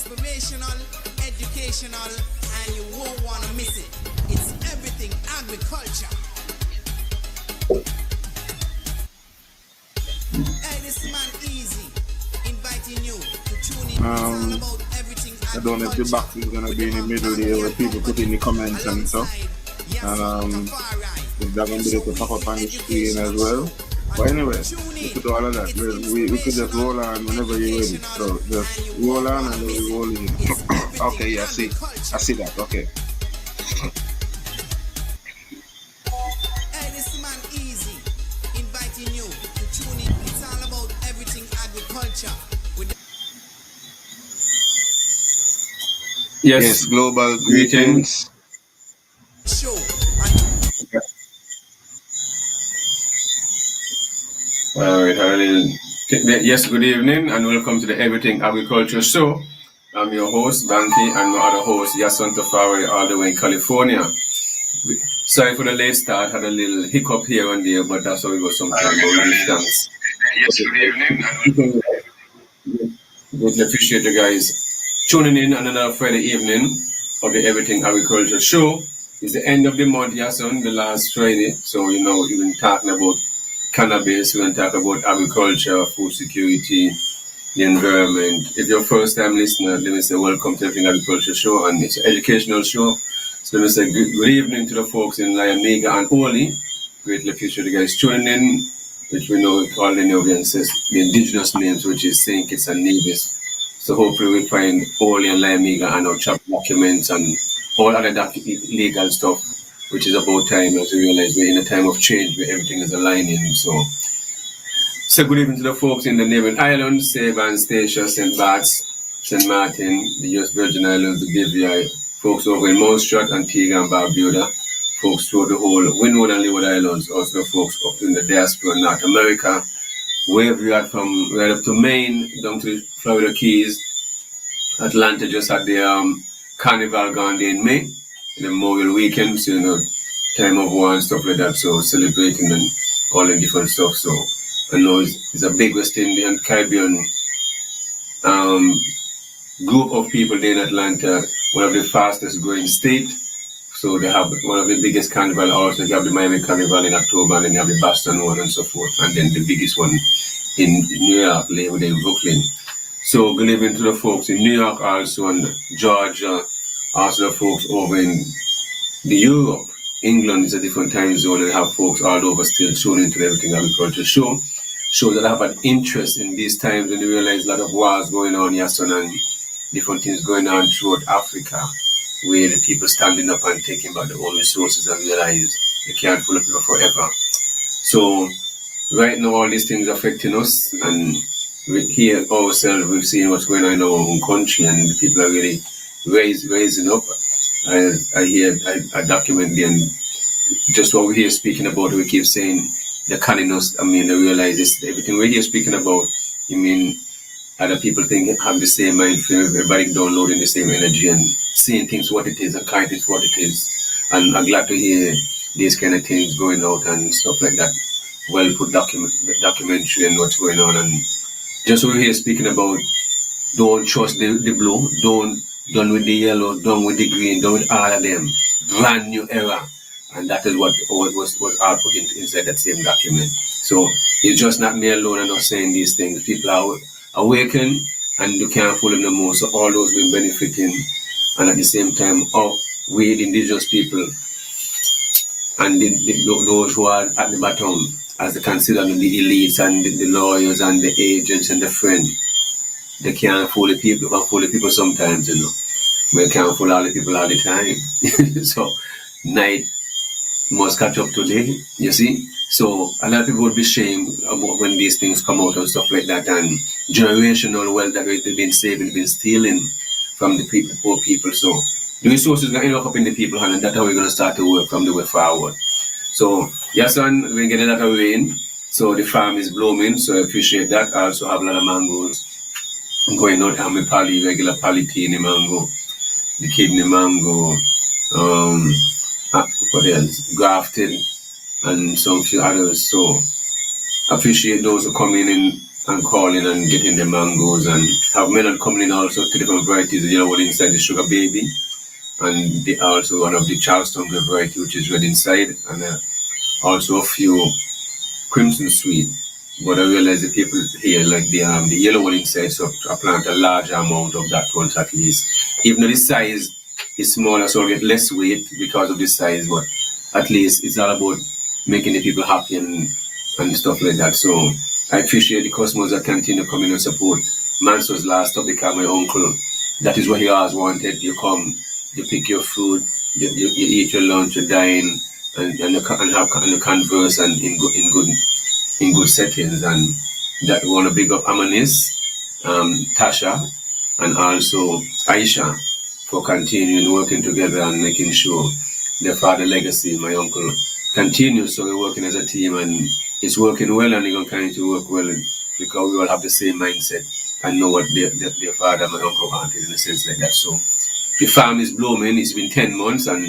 inspirational, educational, and you won't want to miss it. It's everything agriculture. Hey, this man Easy, inviting you to tune in. It's all about everything agriculture. I don't know if the box is going to be in the middle there where people put in the comments and stuff. If they're going to be able to pop up on the screen as well. But anyway, we could do all of that. We could just roll on whenever you're ready. So just roll on and then we roll in. Okay, yeah, I see that. Okay. Hey, this man Easy, inviting you to tune in. It's all about everything agriculture. Yes, global greetings. Show. All right. Yes, good evening and welcome to the Everything Agriculture Show. I'm your host, Banky, and my other host, Yason Tafari, all the way in California. Sorry for the late start, had a little hiccup here and there, but that's how we go sometimes. Thanks. Yes, good evening. Greatly appreciate you guys tuning in on another Friday evening of the Everything Agriculture Show. It's the end of the month, Yason, the last Friday. So, we've been talking about cannabis, we're going to talk about agriculture, food security, the environment. If you're a first-time listener, let me say welcome to Everything Agriculture Show, and it's an educational show. So let me say good evening to the folks in Liamega and Oli. Greatly appreciate you guys tuning in, which we know all the audiences, the indigenous names, which is St. Kitts and Nevis. So hopefully we find Oli and Liamega and our chapter documents and all other legal stuff, which is about time, as we realize we're in a time of change where everything is aligning. So good evening to the folks in the neighboring islands, Saban, Statia, St. Barts, St. Martin, the US Virgin Islands, the BVI, folks over in Montserrat, Antigua and Barbuda, folks through the whole Windward and Leeward Islands, also the folks up in the diaspora in North America, wherever you are from, right up to Maine, down to the Florida Keys, Atlanta just had the Carnival gone there in May, the Memorial Weekend, so time of war and stuff like that, so celebrating and all the different stuff. So I know it's a big West Indian Caribbean group of people there in Atlanta, one of the fastest growing state. So they have one of the biggest carnival. Also, you have the Miami Carnival in October, and then you have the Boston one and so forth, and then the biggest one in New York, Labor Day in Brooklyn. So good evening to the folks in New York, also in Georgia, also the folks over in the Europe. England is a different time zone, and have folks all over still tuning into the Everything Agriculture Show. Shows that have an interest in these times, and you realize a lot of wars going on, and different things going on throughout Africa, where the people standing up and taking back their own resources and realize they can't follow people forever. So right now, all these things affecting us, and we here ourselves, we've seen what's going on in our own country, and the people are really raising up. I document them, just what we hear speaking about, we keep saying they're cunning us. I realize this, everything we're here speaking about, other people have the same mind frame, everybody downloading the same energy and seeing things what it is and kind things what it is. And I'm glad to hear these kind of things going out and stuff like that. Well put documentary and what's going on. And just what we're here speaking about, don't trust the blue, done with the yellow, done with the green, done with all of them. Brand new era. And that is what was all put inside that same document. So it's just not me alone and us saying these things. People are awakened and you can't follow them no more. So all those been benefiting, and at the same time, we the indigenous people and those who are at the bottom, as they consider the elites and the lawyers and the agents and the friends, they can't fool the people. They can fool the people sometimes, but they can't fool all the people all the time. So night must catch up today, you see. So a lot of people would be ashamed about when these things come out and stuff like that, and generational wealth that they've been saving, been stealing from the people, poor people. So the resources are going to end up in the people hand, and that's how we're going to start to work from the way forward. So yes, son, we're getting that rain. So the farm is blooming, so I appreciate that. I also have a lot of mangoes going out. I'm a regular Palitini mango, the kidney mango, what else? Grafted and some few others. So I appreciate those who come in and calling and getting the mangoes, and have melon coming in also, 3 different varieties. The yellow one inside the sugar baby, and also one of the Charleston variety which is red inside, and also a few crimson sweet. But I realize the people here like the yellow one inside, so I plant a larger amount of that one at least. Even though the size is smaller, so I get less weight because of the size, but at least it's all about making the people happy and stuff like that. So I appreciate the customers that continue coming and support. Manso's last up because my uncle, that is what he always wanted. You come, you pick your food, you eat your lunch, you dine, and you converse and in good settings. And that we want to big up Amanis, Tasha, and also Aisha for continuing working together and making sure their father legacy, my uncle, continues. So we're working as a team, and it's working well, and it's going to continue to work well because we all have the same mindset and know what their father, my uncle, wanted in a sense like that. So the farm is blooming. It's been 10 months, and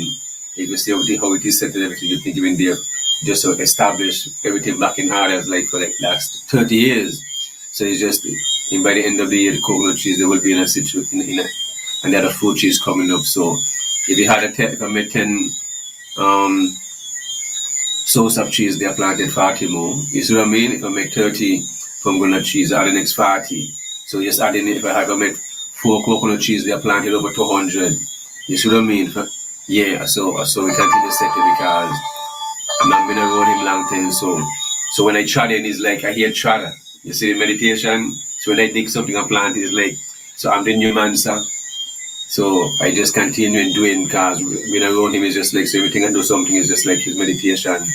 if you see how it is set and everything, you think even there just to establish everything back in order like for like last 30 years. So it's just, and by the end of the year, the coconut trees, they will be in a situation, and the other fruit trees coming up. So if you had if I made 10 Sosa trees, they are planted 40 more. You see what I mean? If I make 30 from coconut trees, add the next 40. So just adding, if I make 4 coconut trees, they are planted over 200. You see what I mean? Yeah, so we continue to set it because I've been around him long time. So when I trod in, it's like I hear trodder. You see the meditation? So when I dig something and plant, it's like, so I'm the new man, sir. So I just continue doing because when around him, it's just like, so everything I do something is just like his meditation.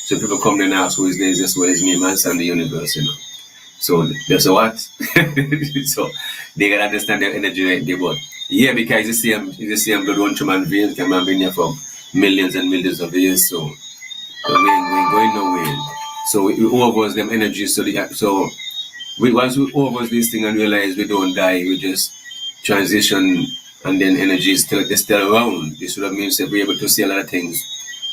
So people come and ask who his name is, just what is me, man, son, the universe, you know. So that's what. So they can understand their energy right there. But yeah, because it's the same blood run through my veins, can man been here for millions and millions of years. So we ain't going nowhere. So we overdose them energies. So once we overdose this thing and realize we don't die, we just transition, and then energy is still around. This would mean that we're able to see a lot of things.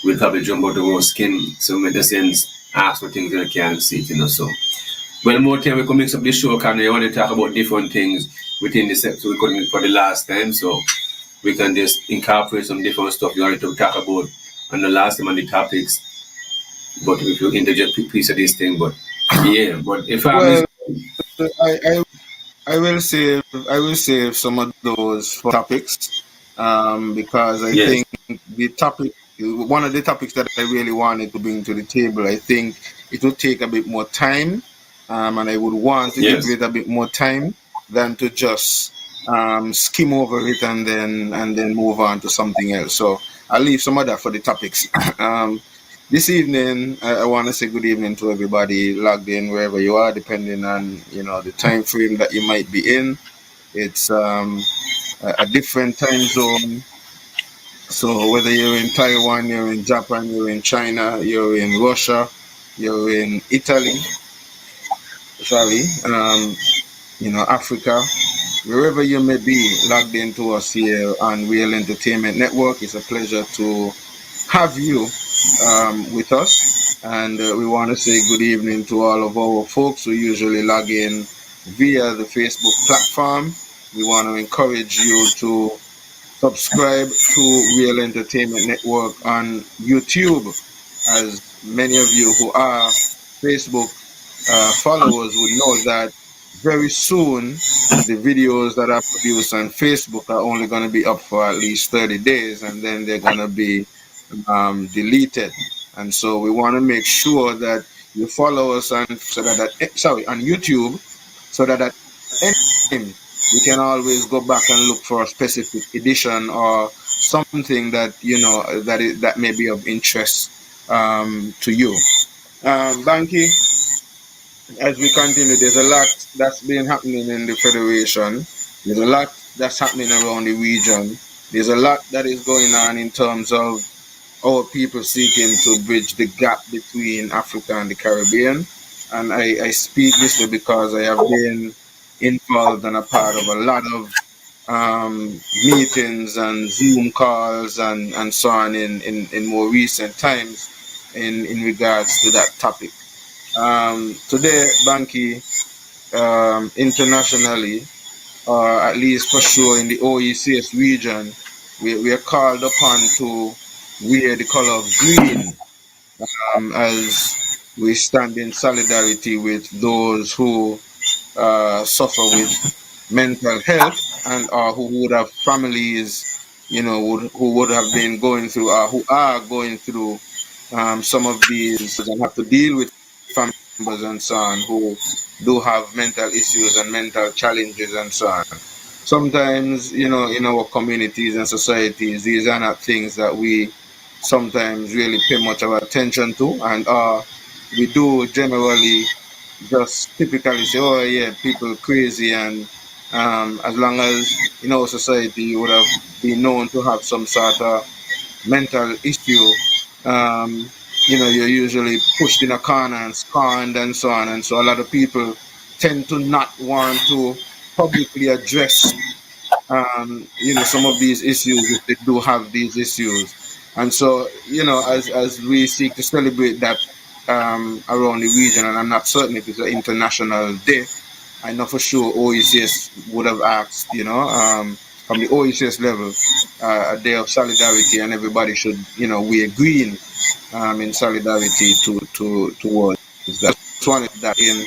We'll probably jump out of our skin. So in the sense, ask for things that I can't see, you know. So well, more time we can mix up the show, and we want to talk about different things within the set. So we couldn't for the last time, so we can just incorporate some different stuff we wanted to talk about on the last time on the topics. But if you interject a piece of this thing, but yeah, but if Well, I will save some of those for topics, because I yes, think one of the topics that I really wanted to bring to the table, I think it would take a bit more time, and I would want to give yes, it a bit more time than to just skim over it and then move on to something else. So I'll leave some of that for the topics. This evening, I want to say good evening to everybody logged in wherever you are, depending on the time frame that you might be in. It's a different time zone. So whether you're in Taiwan, you're in Japan, you're in China, you're in Russia, you're in Italy, sorry, Africa, wherever you may be logged into us here on Real Entertainment Network, it's a pleasure to have you with us. And we want to say good evening to all of our folks who usually log in via the Facebook platform. We want to encourage you to subscribe to Real Entertainment Network on YouTube, as many of you who are Facebook followers would know that very soon the videos that are produced on Facebook are only going to be up for at least 30 days, and then they're going to be deleted. And so we want to make sure that you follow us on YouTube, so that at any time you can always go back and look for a specific edition or something that that may be of interest to you. Banky, as we continue, there's a lot that's been happening in the Federation. There's a lot that's happening around the region. There's a lot that is going on in terms of our people seeking to bridge the gap between Africa and the Caribbean. And I speak this way because I have been involved and a part of a lot of meetings and Zoom calls and so on in more recent times in regards to that topic. Today, Banky, internationally, or at least for sure in the OECS region, we are called upon to wear the color of green, as we stand in solidarity with those who suffer with mental health, and who would have families, who would have been going through, who are going through some of these and have to deal with family members and so on who do have mental issues and mental challenges and so on. Sometimes, in our communities and societies, these are not things that we sometimes really pay much of attention to, and we do generally just typically say, oh yeah, people crazy, and as long as in our society you would have been known to have some sort of mental issue, um, you're usually pushed in a corner and scorned and so on. And so a lot of people tend to not want to publicly address, some of these issues if they do have these issues. And so, as we seek to celebrate that around the region, and I'm not certain if it's an international day, I know for sure OECS would have asked, from the OECS level, a day of solidarity, and everybody should, wear green in solidarity towards that. Just wanted that in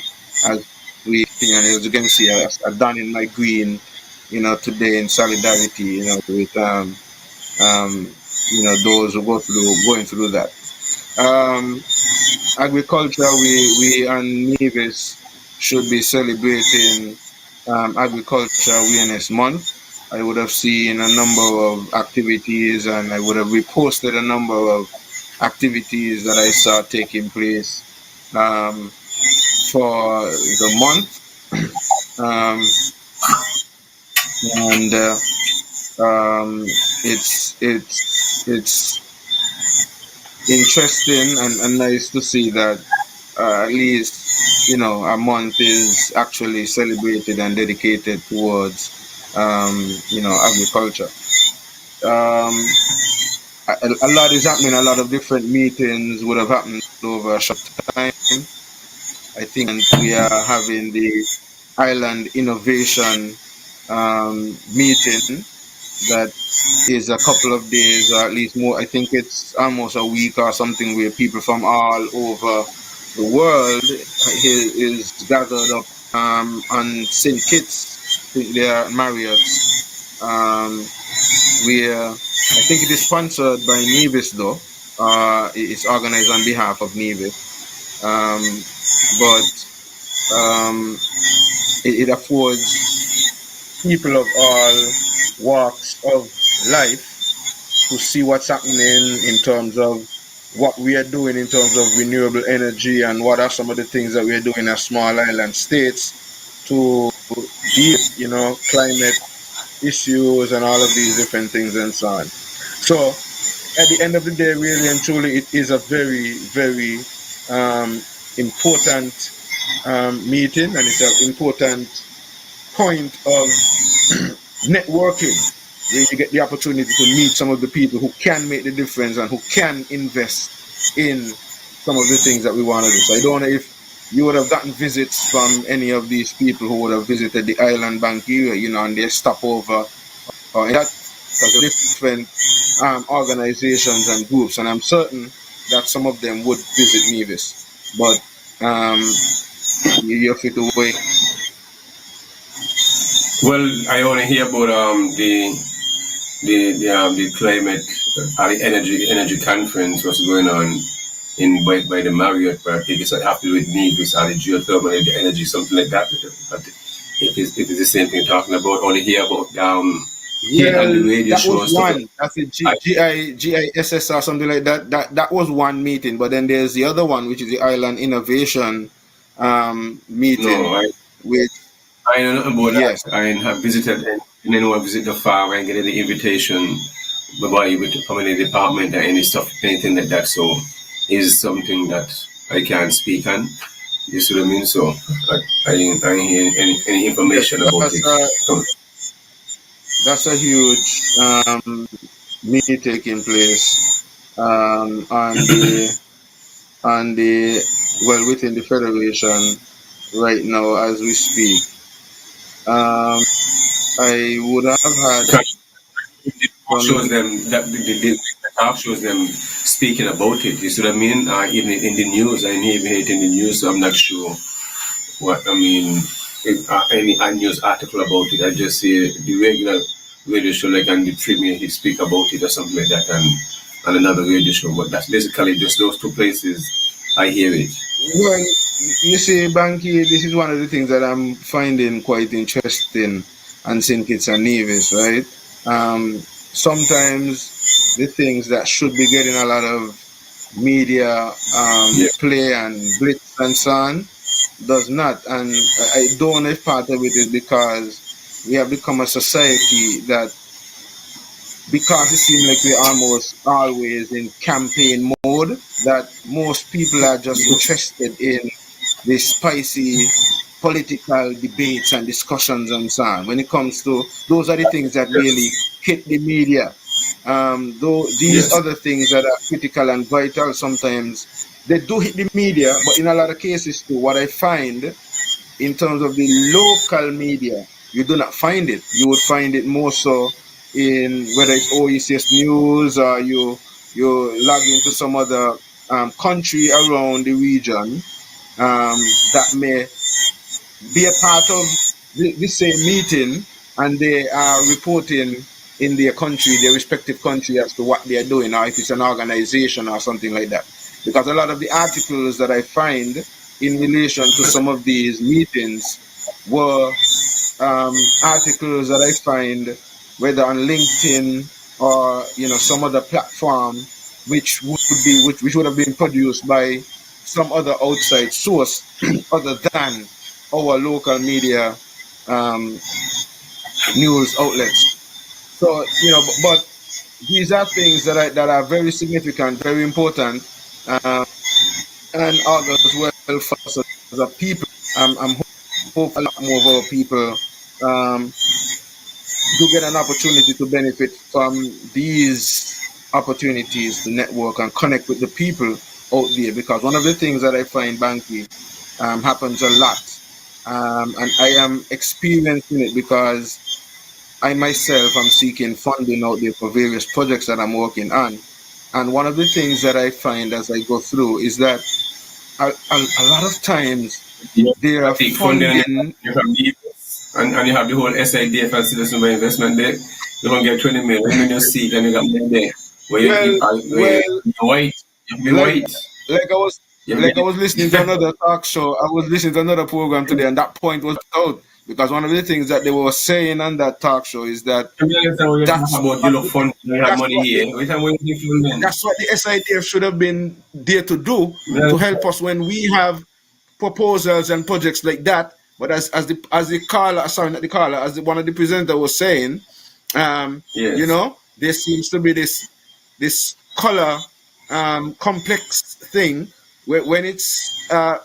as and as you can see, I've done in my green, today in solidarity, with those who going through that. Um, Agriculture, we and Nevis should be celebrating Agriculture Awareness Month. I would have seen a number of activities, and I would have reposted a number of activities that I saw taking place um, for the month. Um, and it's interesting and nice to see that at least a month is actually celebrated and dedicated towards agriculture. Um, a lot is happening. A lot of different meetings would have happened over a short time. I think we are having the Island Innovation meeting that is a couple of days or at least more. I think it's almost a week or something, where people from all over the world is gathered up on St. Kitts. I think they are Marriott's. Where I think it is sponsored by Nevis, though. It's organized on behalf of Nevis. But it affords people of all walks of life to see what's happening in terms of what we are doing in terms of renewable energy, and what are some of the things that we are doing as small island states to deal, climate issues and all of these different things and so on. So at the end of the day, really and truly, it is a very, very important meeting, and it's an important point of networking, where you get the opportunity to meet some of the people who can make the difference and who can invest in some of the things that we want to do. So I don't know if you would have gotten visits from any of these people who would have visited the Island Bank area, and they stop over, or in that, different organizations and groups, and I'm certain that some of them would visit Nevis. But you have to wait. Well, I only hear about the climate, the energy conference was going on by the Marriott, but I think it's have to do with Nevis or the geothermal energy, something like that. But it is the same thing you're talking about. Only hear about Yeah, on the radio that show and was stuff. one. That's a GISS or something like that. That was one meeting. But then there's the other one, which is the Island Innovation meeting, No, which, I don't know about yes, that. I have visited, and then I visit the farm and get the invitation by with from any department or any stuff, anything like that. So is something that I can't speak on. You see what I mean? So I didn't hear any yes, information about it. So, that's a huge meeting taking place on the within the federation. right now as we speak. I would have had The talk some. shows them that the talk shows them speaking about it. You see what I mean? Even in the news, I didn't even hear it in the news, so I'm not sure what I mean. If, any news article about it, I just see the regular radio show like on the premier he speak about it or something like that, and another radio show. But that's basically just those two places I hear it. Well, you see, Banky, this is one of the things that I'm finding quite interesting and St. Kitts and Nevis, right? Sometimes the things that should be getting a lot of media Yeah. play and blitz and so on does not. And I don't know if part of it is because we have become a society that, because it seems like we're almost always in campaign mode, that most people are just interested in the spicy political debates and discussions and so on. When it comes to those are the things that really Yes. hit the media. Though these Yes. other things that are critical and vital sometimes they do hit the media, but in a lot of cases too, what I find in terms of the local media, you do not find it. You would find it more so in whether it's OECS News or you log into some other country around the region that may be a part of the same meeting, and they are reporting in their country, their respective country, as to what they are doing, or if it's an organization or something like that. Because a lot of the articles that I find in relation to some of these meetings were articles that I find whether on LinkedIn or some other platform, which would have been produced by some other outside source other than our local media um, news outlets. So but these are things that are very significant, very important, uh, and others well for us as a people. I'm hopeful a lot more of our people um, do get an opportunity to benefit from these opportunities to network and connect with the people out there. Because one of the things that I find, Banky, happens a lot, and I am experiencing it because I myself am seeking funding out there for various projects that I'm working on. And one of the things that I find as I go through is that a lot of times You there are take funding and funding. you have the and you have the whole SIDF and citizen investment there. You can get 20 million in your seat and you got money there. Where Well, you be white, you be like white. like I was You like I be was listening to another talk show. I was listening to another program today, and that point was out because one of the things that they were saying on that talk show is that I understand what you talk that's about. You what look fun, you have that's money what here. the Every time when you funding, that's what the SIDF should have been there to do, to help us when we have proposals and projects like that. But as the caller, sorry, not the caller, as one of the presenter was saying, yes. there seems to be this color complex thing where when it's a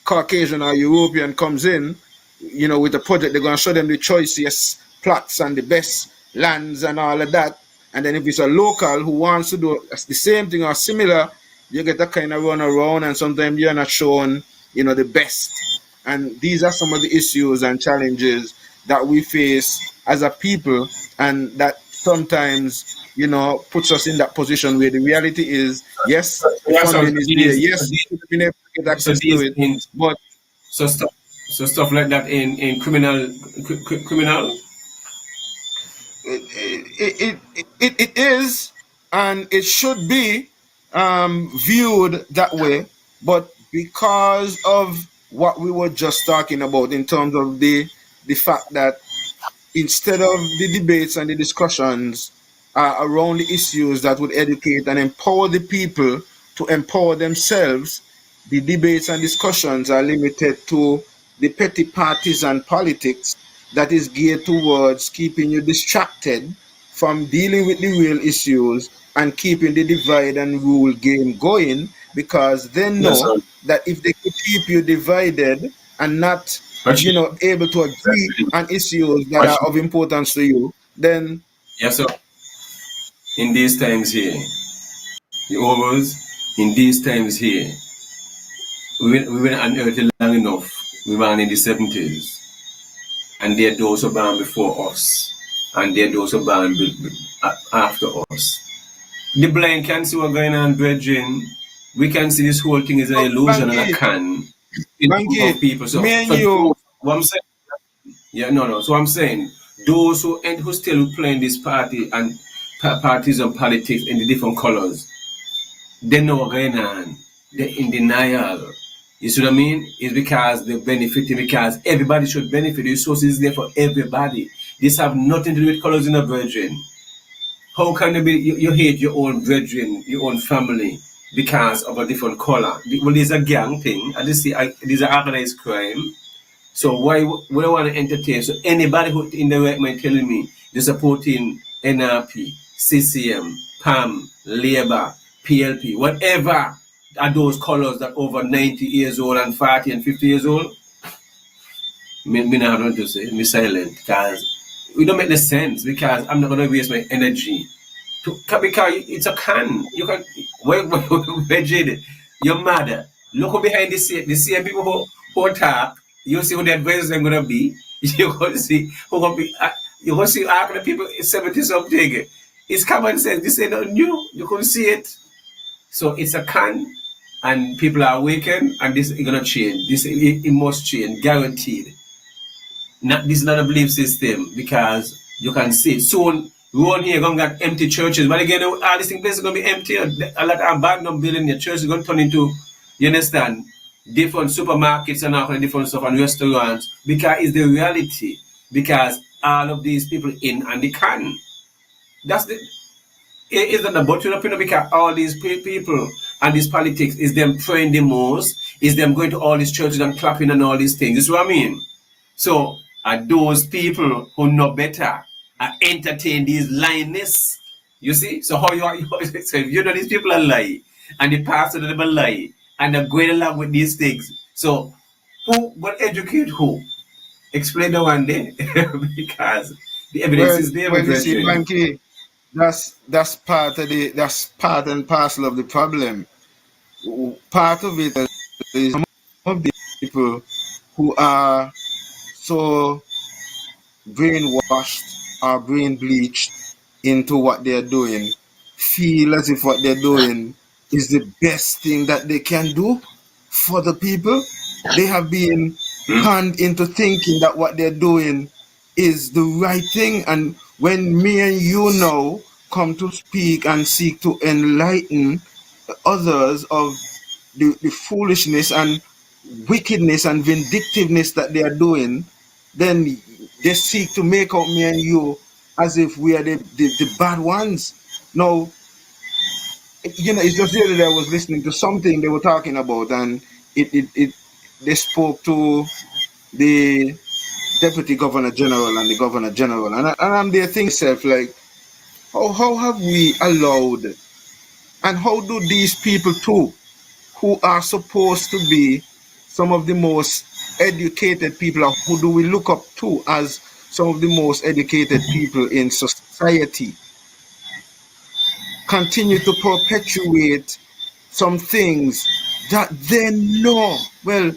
Caucasian or European comes in, with a project, they're gonna show them the choicest plots and the best lands and all of that. And then if it's a local who wants to do the same thing or similar, you get that kind of run around, and sometimes you're not shown, the best. And these are some of the issues and challenges that we face as a people, and that sometimes, puts us in that position where the reality is, yes, the Yeah, so funding is there, yes, we should have been able to get access to these it, in but so stuff like that in criminal. it is, and it should be viewed that way. But because of what we were just talking about in terms of the fact that instead of the debates and the discussions around the issues that would educate and empower the people to empower themselves, the debates and discussions are limited to the petty partisan politics that is geared towards keeping you distracted from dealing with the real issues and keeping the divide and rule game going, because they Yes, know sir. that if they could keep you divided and not Actually, able to agree exactly. on issues that are Actually, of importance to you, then yes, sir. In these times here, the overs, in these times here, we went on earth long enough we born in the 70s, and there are those who born before us, and there are those who born after us. The blind can see what's going on, brethren. We can see this whole thing is an illusion and a can in a group of people. So, me and you, what I'm saying, yeah, no. So I'm saying those who still playing this party and parties and politics in the different colors, they know what's going on. They're in denial. You see what I mean? It's because they're benefiting, because everybody should benefit. The resource is there for everybody. This have nothing to do with colors in a brethren. How can you hate your own brethren, your own family, because of a different color? Well, there's a gang thing, and this is an organized crime. So why would I want to entertain? So anybody who in the right mind telling me they're supporting NRP, CCM, PAM, Labour, PLP, whatever are those colors that over 90 years old and 40 and 50 years old, me not going to say, me silent, because it don't make no sense, because I'm not going to waste my energy. Because it's a can. You can, where Jade, your mother, look behind the same people who talk, you see who the advisors are going to be, you're going to see who going to be, you're going to see half the people 70 something. It's common sense, this ain't not new, you can see it. So it's a can, and people are awakened, and this is going to change. It must change, guaranteed. This is not a belief system, because you can see it. Soon, we won't hear going to get empty churches. But again, all these places are going to be empty. A lot of abandoned building, your church is going to turn into, you understand, different supermarkets and all different stuff and restaurants, because it's the reality. Because all of these people in and they can. That's the. It isn't about you know, because all these people and this politics is them praying the most, is them going to all these churches and clapping and all these things. That's what I mean. So are those people who know better are entertain these lioness. You see? So how so if you know these people are lying, and the pastor of them are lying, and they're going along with these things. So who will educate who? Explain that one day. Because the evidence is there. Well, you see, Banky, that's part and parcel of the problem. Part of it is some of the people who are so brainwashed or brain bleached into what they're doing feel as if what they're doing is the best thing that they can do for the people. They have been conned into thinking that what they're doing is the right thing. And when me and you now come to speak and seek to enlighten others of the foolishness and wickedness and vindictiveness that they are doing, then they seek to make out me and you as if we are the bad ones. No, you know, it's just the other day I was listening to something they were talking about, and they spoke to the Deputy Governor General and the Governor General, and I'm there thinking myself, like, how have we allowed, and how do these people too, who are supposed to be some of the most educated people, or who do we look up to as some of the most educated people in society, continue to perpetuate some things that they know? Well,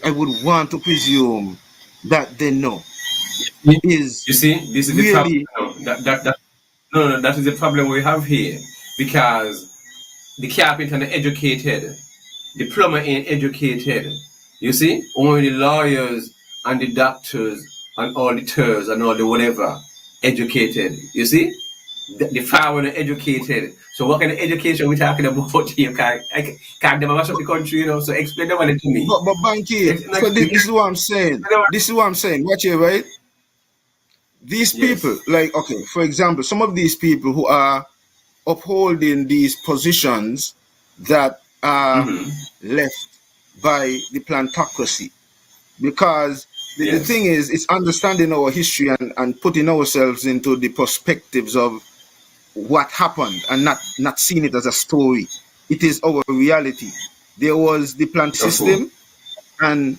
I would want to presume that they know. Is you see, this is really the problem. That is the problem we have here, because the carpenter ain't educated, the plumber ain't educated. You see, only the lawyers and the doctors and all the auditors and all the whatever educated. You see, the farmer are educated. So what kind of education we talking about here? Can't never mash up the country, you know. So explain that one to me. but Banky, so this is what I'm saying. This is what I'm saying. Watch it, right? These people, like, okay, for example, some of these people who are upholding these positions that are left by the plantocracy, because the thing is, it's understanding our history and putting ourselves into the perspectives of what happened, and not seeing it as a story. It is our reality. There was the plant system, and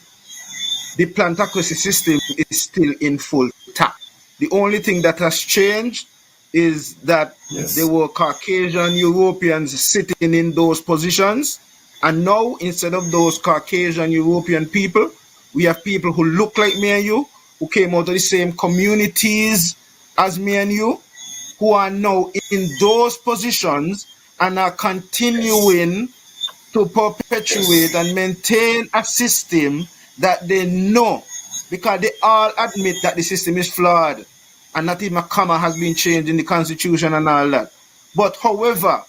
the plantocracy system is still in full tap. The only thing that has changed is that there were Caucasian Europeans sitting in those positions, and now instead of those Caucasian European people We have people who look like me and you, who came out of the same communities as me and you, who are now in those positions and are continuing to perpetuate and maintain a system that they know, because they all admit that the system is flawed and not even a comma has been changed in the constitution and all that. But however,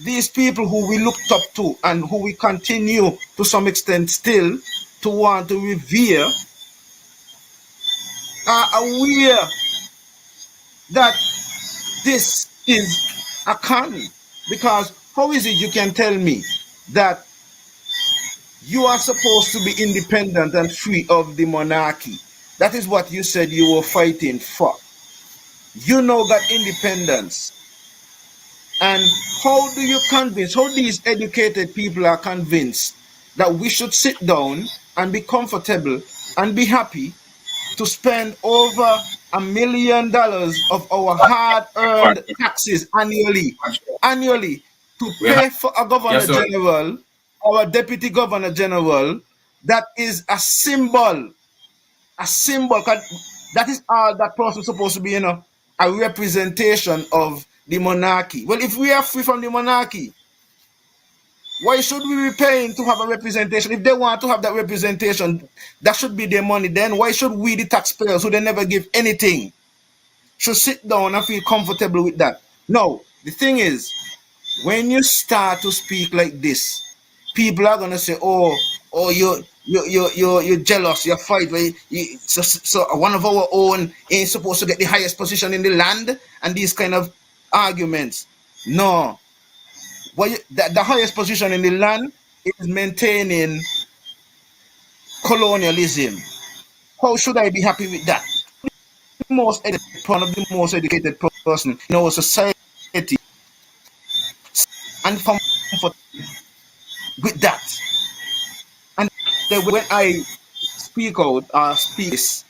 these people who we looked up to and who we continue to some extent still to want to revere are aware that this is a con. Because how is it you can tell me that you are supposed to be independent and free of the monarchy? That is what you said you were fighting for. You now got independence. And how do you convince, how these educated people are convinced that we should sit down and be comfortable and be happy to spend over $1 million of our hard-earned taxes annually to pay for a governor general or a deputy governor general that is a symbol. That is all that person is supposed to be, a representation of the monarchy. Well, if we are free from the monarchy, why should we be paying to have a representation? If they want to have that representation, that should be their money. Then why should we, the taxpayers, who they never give anything, should sit down and feel comfortable with that? No, the thing is, when you start to speak like this, people are gonna say, "Oh, you're jealous, you're fight. So one of our own ain't supposed to get the highest position in the land," and these kind of arguments. No. The highest position in the land is maintaining colonialism. How should I be happy with that? One of the most educated person in our society, and comfort with that. And when I speak out or speak this,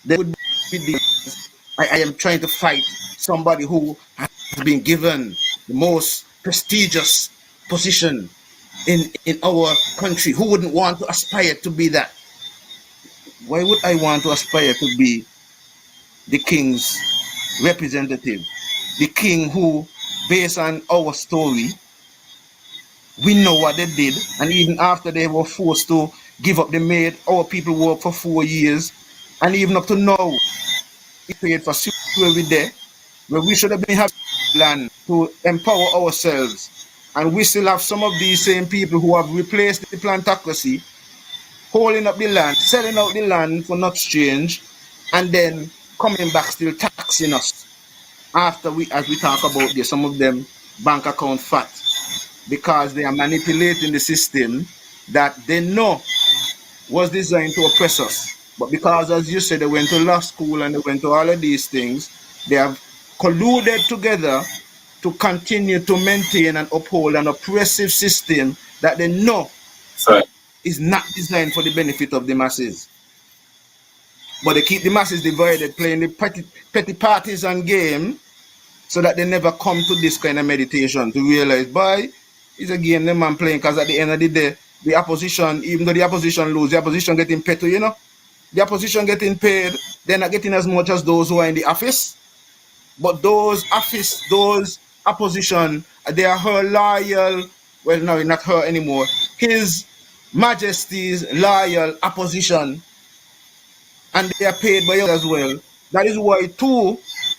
there would be this. I am trying to fight somebody who has been given the most prestigious position in our country. Who wouldn't want to aspire to be that? Why would I want to aspire to be the king's representative? The king who, based on our story, we know what they did, and even after they were forced to give up, they made our people work for 4 years, and even up to now, we paid for where we there, where we should have been having land to empower ourselves. And we still have some of these same people who have replaced the plantocracy, holding up the land, selling out the land for not exchange, and then coming back still taxing us after as we talk about this, some of them bank account fat, because they are manipulating the system that they know was designed to oppress us. But because, as you said, they went to law school and they went to all of these things, they have colluded together to continue to maintain and uphold an oppressive system that they know is not designed for the benefit of the masses. But they keep the masses divided, playing the petty partisan game, so that they never come to this kind of meditation to realize, boy, it's a game the man playing, because at the end of the day, the opposition, even though the opposition lose, the opposition getting paid to, the opposition getting paid, they're not getting as much as those who are in the office. But those opposition, they are her loyal, well, no, not her anymore, His Majesty's loyal opposition, and they are paid by us as well. That is why, too,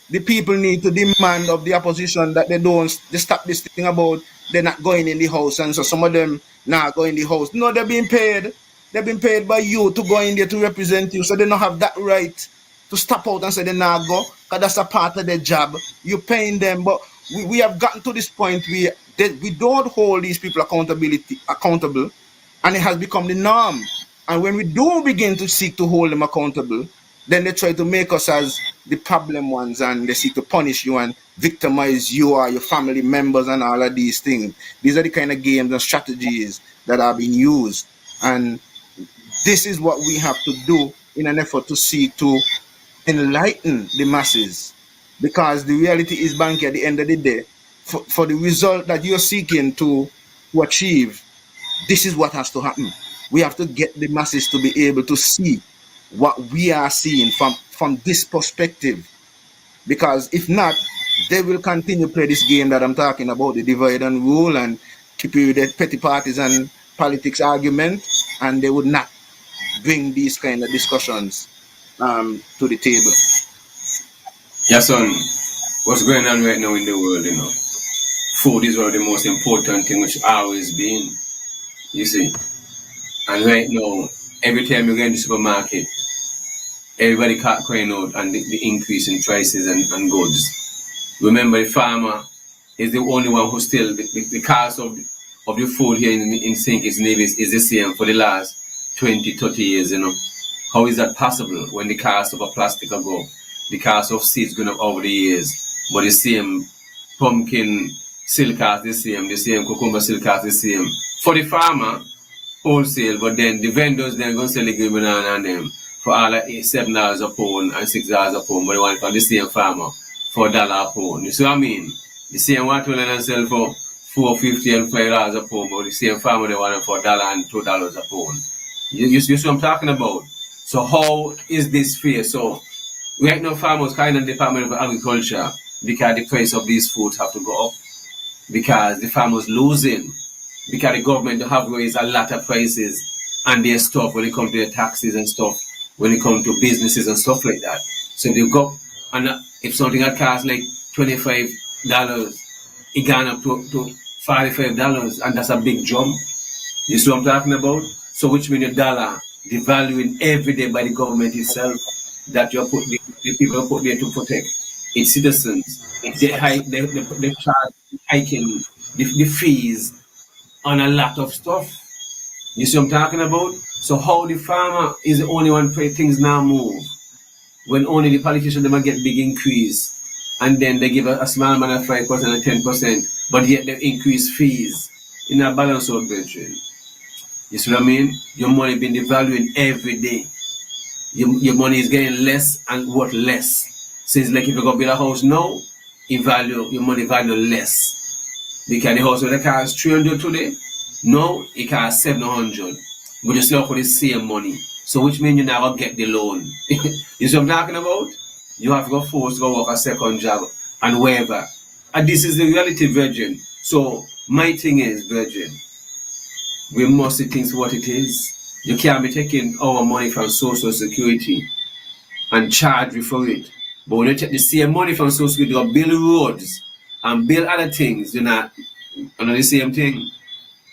the people need to demand of the opposition that they stop this thing about they're not going in the house, and so some of them not going in the house. No, they're being paid. They've been paid by you to go in there to represent you, so they don't have that right to step out and say they not go, because that's a part of their job. You're paying them, but we have gotten to this point where we don't hold these people accountable, and it has become the norm. And when we do begin to seek to hold them accountable, then they try to make us as the problem ones, and they seek to punish you and victimize you or your family members and all of these things. These are the kind of games and strategies that are being used. And this is what we have to do in an effort to seek to enlighten the masses. Because the reality is, Banky, at the end of the day, for the result that you're seeking to achieve, this is what has to happen. We have to get the masses to be able to see what we are seeing from this perspective. Because if not, they will continue to play this game that I'm talking about, the divide and rule, and keep you with the petty parties and politics argument, and they would not bring these kind of discussions to the table. Yeah, son, what's going on right now in the world, you know? Food is one of the most important things which always been, you see. And right now, every time you go in the supermarket, everybody crying out and the increase in prices and goods. Remember, the farmer is the only one who still, the cost of the food here in St. Kitts Nevis is the same for the last 20, 30 years, you know. How is that possible when the cost of a plastic will go up, the cost of seeds going up over the years, but the same pumpkin still cost the same cucumber still cost the same for the farmer wholesale, but then the vendors then going to sell the green banana and them for all at $7 a pound and $6 a pound, but they want from the same farmer for $1 a pound. You see what I mean? The same watermelon and sell for $4.50 and $5 a pound, but the same farmer they want it for $1 and $2 a pound. You see what I'm talking about? So how is this fair? So right now farmers kind of Department of Agriculture because the price of these foods have to go up because the farmers losing because the government have raised a lot of prices and their stuff when it comes to their taxes and stuff, when it comes to businesses and stuff like that. So if they go and if something that costs like $25, it gone up to $45, and that's a big jump. You see what I'm talking about? So which means the dollar devaluing every day by the government itself that you're put the people are put there to protect its citizens. They charge hiking the fees on a lot of stuff. You see what I'm talking about? So how the farmer is the only one where things now move when only the politicians them get big increase and then they give a small man a 5% and 10%, but yet they increase fees in a balance out budget. You see what I mean? Your money being devaluing every day. Your money is getting less and worth less. So it's like if you go build a house now, your money value less. Because the house where the car is 300 today, no, it costs 700. But you still for the same money. So which means you never get the loan. You see what I'm talking about? You have to go forced to go work a second job and wherever. And this is the reality, Virgin. So my thing is, Virgin, we must see things what it is. You can't be taking our money from Social Security and charge you for it. But when you take the same money from Social Security to build roads and build other things, you're not the same thing.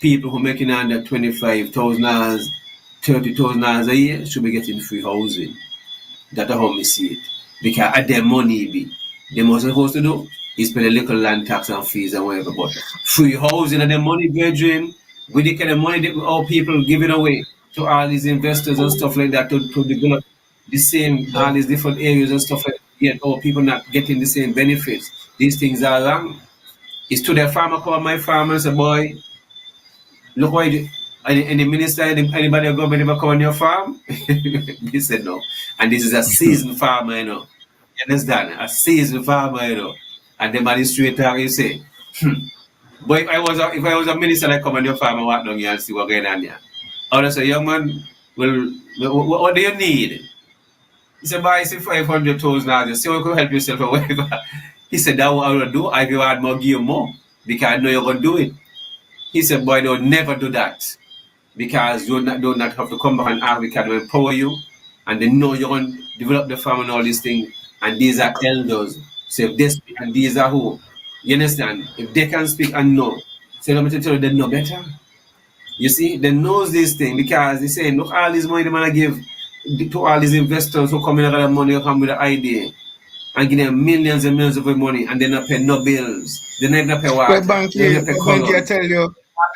People who are making under $25,000, $30,000 a year should be getting free housing. That's how we see it. Because at their money be, they must supposed to do is pay a little land tax and fees and whatever. But free housing and the money, Virgin, with the kind of money that all people give it away to all these investors and stuff like that to develop the same, all these different areas and stuff like that, yet all people not getting the same benefits. These things are wrong. It's to the farmer call my farmer and say, boy, look why any minister, anybody or government ever come on your farm? He said no. And this is a seasoned farmer, you know. You understand? A seasoned farmer, you know. And the administrator, you say, but if I was a minister, I come on your farm and walk down here and see what's going on here. I would say, young man, well, what do you need? He said, buy $500,000, just see how you can help yourself or whatever. He said, that's what I will do. I will add more, give you more, because I know you're going to do it. He said, boy, don't never do that, because you do not have to come back and ask, we can empower you, and they know you're going to develop the farm and all these things, and these are elders. So if they speak, and these are who, you understand? If they can speak and know, so let me tell you, they know better. You see, they knows this thing because they say, look, all this money they want to give to all these investors who come in and got money, who come with the idea, and give them millions and millions of money, and they not pay no bills. They never pay water. Well, Banky,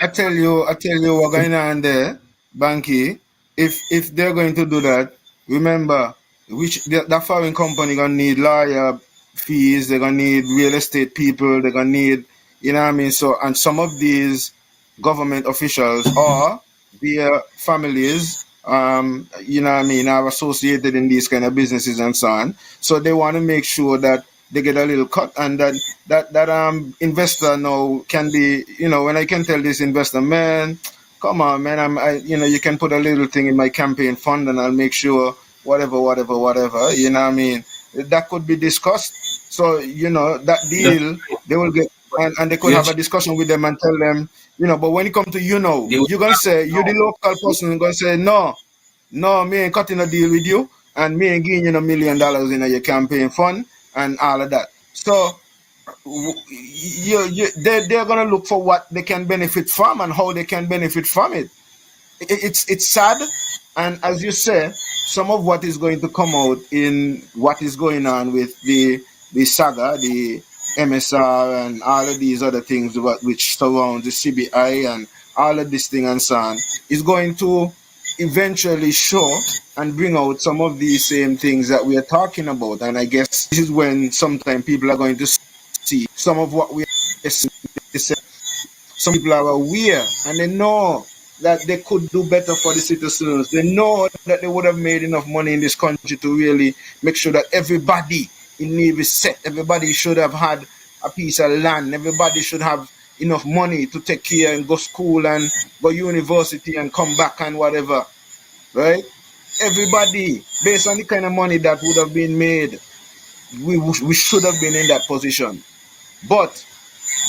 I tell you what's going on there, Banky. If they're going to do that, remember, that foreign company gonna need lawyer fees, they're gonna need real estate people, they're gonna need, you know what I mean? So, and some of these government officials or their families, you know what I mean, are associated in these kind of businesses and so on. So they want to make sure that they get a little cut, and that investor now can be, you know, when I can tell this investor, man, come on, man. You can put a little thing in my campaign fund, and I'll make sure whatever. You know what I mean? That could be discussed. So that deal, they will get, and they could have a discussion with them and tell them, But when it comes to you're gonna say you're the local person. You're gonna say no, me ain't cutting a deal with you, and me ain't giving you $1 million in your campaign fund and all of that. So they're gonna look for what they can benefit from and how they can benefit from it. It's sad, and as you say, some of what is going to come out in what is going on with the saga, the MSR, and all of these other things which surround the CBI and all of this thing and so on, is going to eventually show and bring out some of these same things that we are talking about. And I guess this is when sometimes people are going to see some of what we are seeing. Some people are aware and they know that they could do better for the citizens. They know that they would have made enough money in this country to really make sure that everybody in Navy set, everybody should have had a piece of land, everybody should have enough money to take care and go school and go university and come back and whatever, right? Everybody, based on the kind of money that would have been made, we should have been in that position. But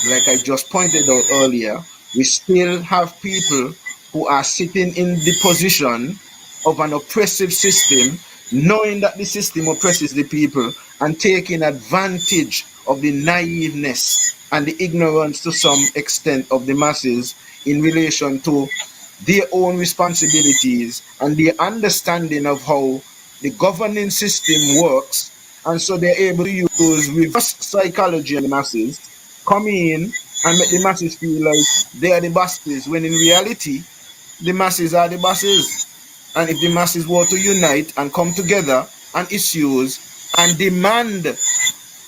like I just pointed out earlier, we still have people who are sitting in the position of an oppressive system, knowing that the system oppresses the people and taking advantage of the naiveness and the ignorance to some extent of the masses in relation to their own responsibilities and their understanding of how the governing system works. And so they're able to use reverse psychology on the masses, come in and make the masses feel like they are the bosses, when in reality, the masses are the bosses. And if the masses were to unite and come together on issues and demand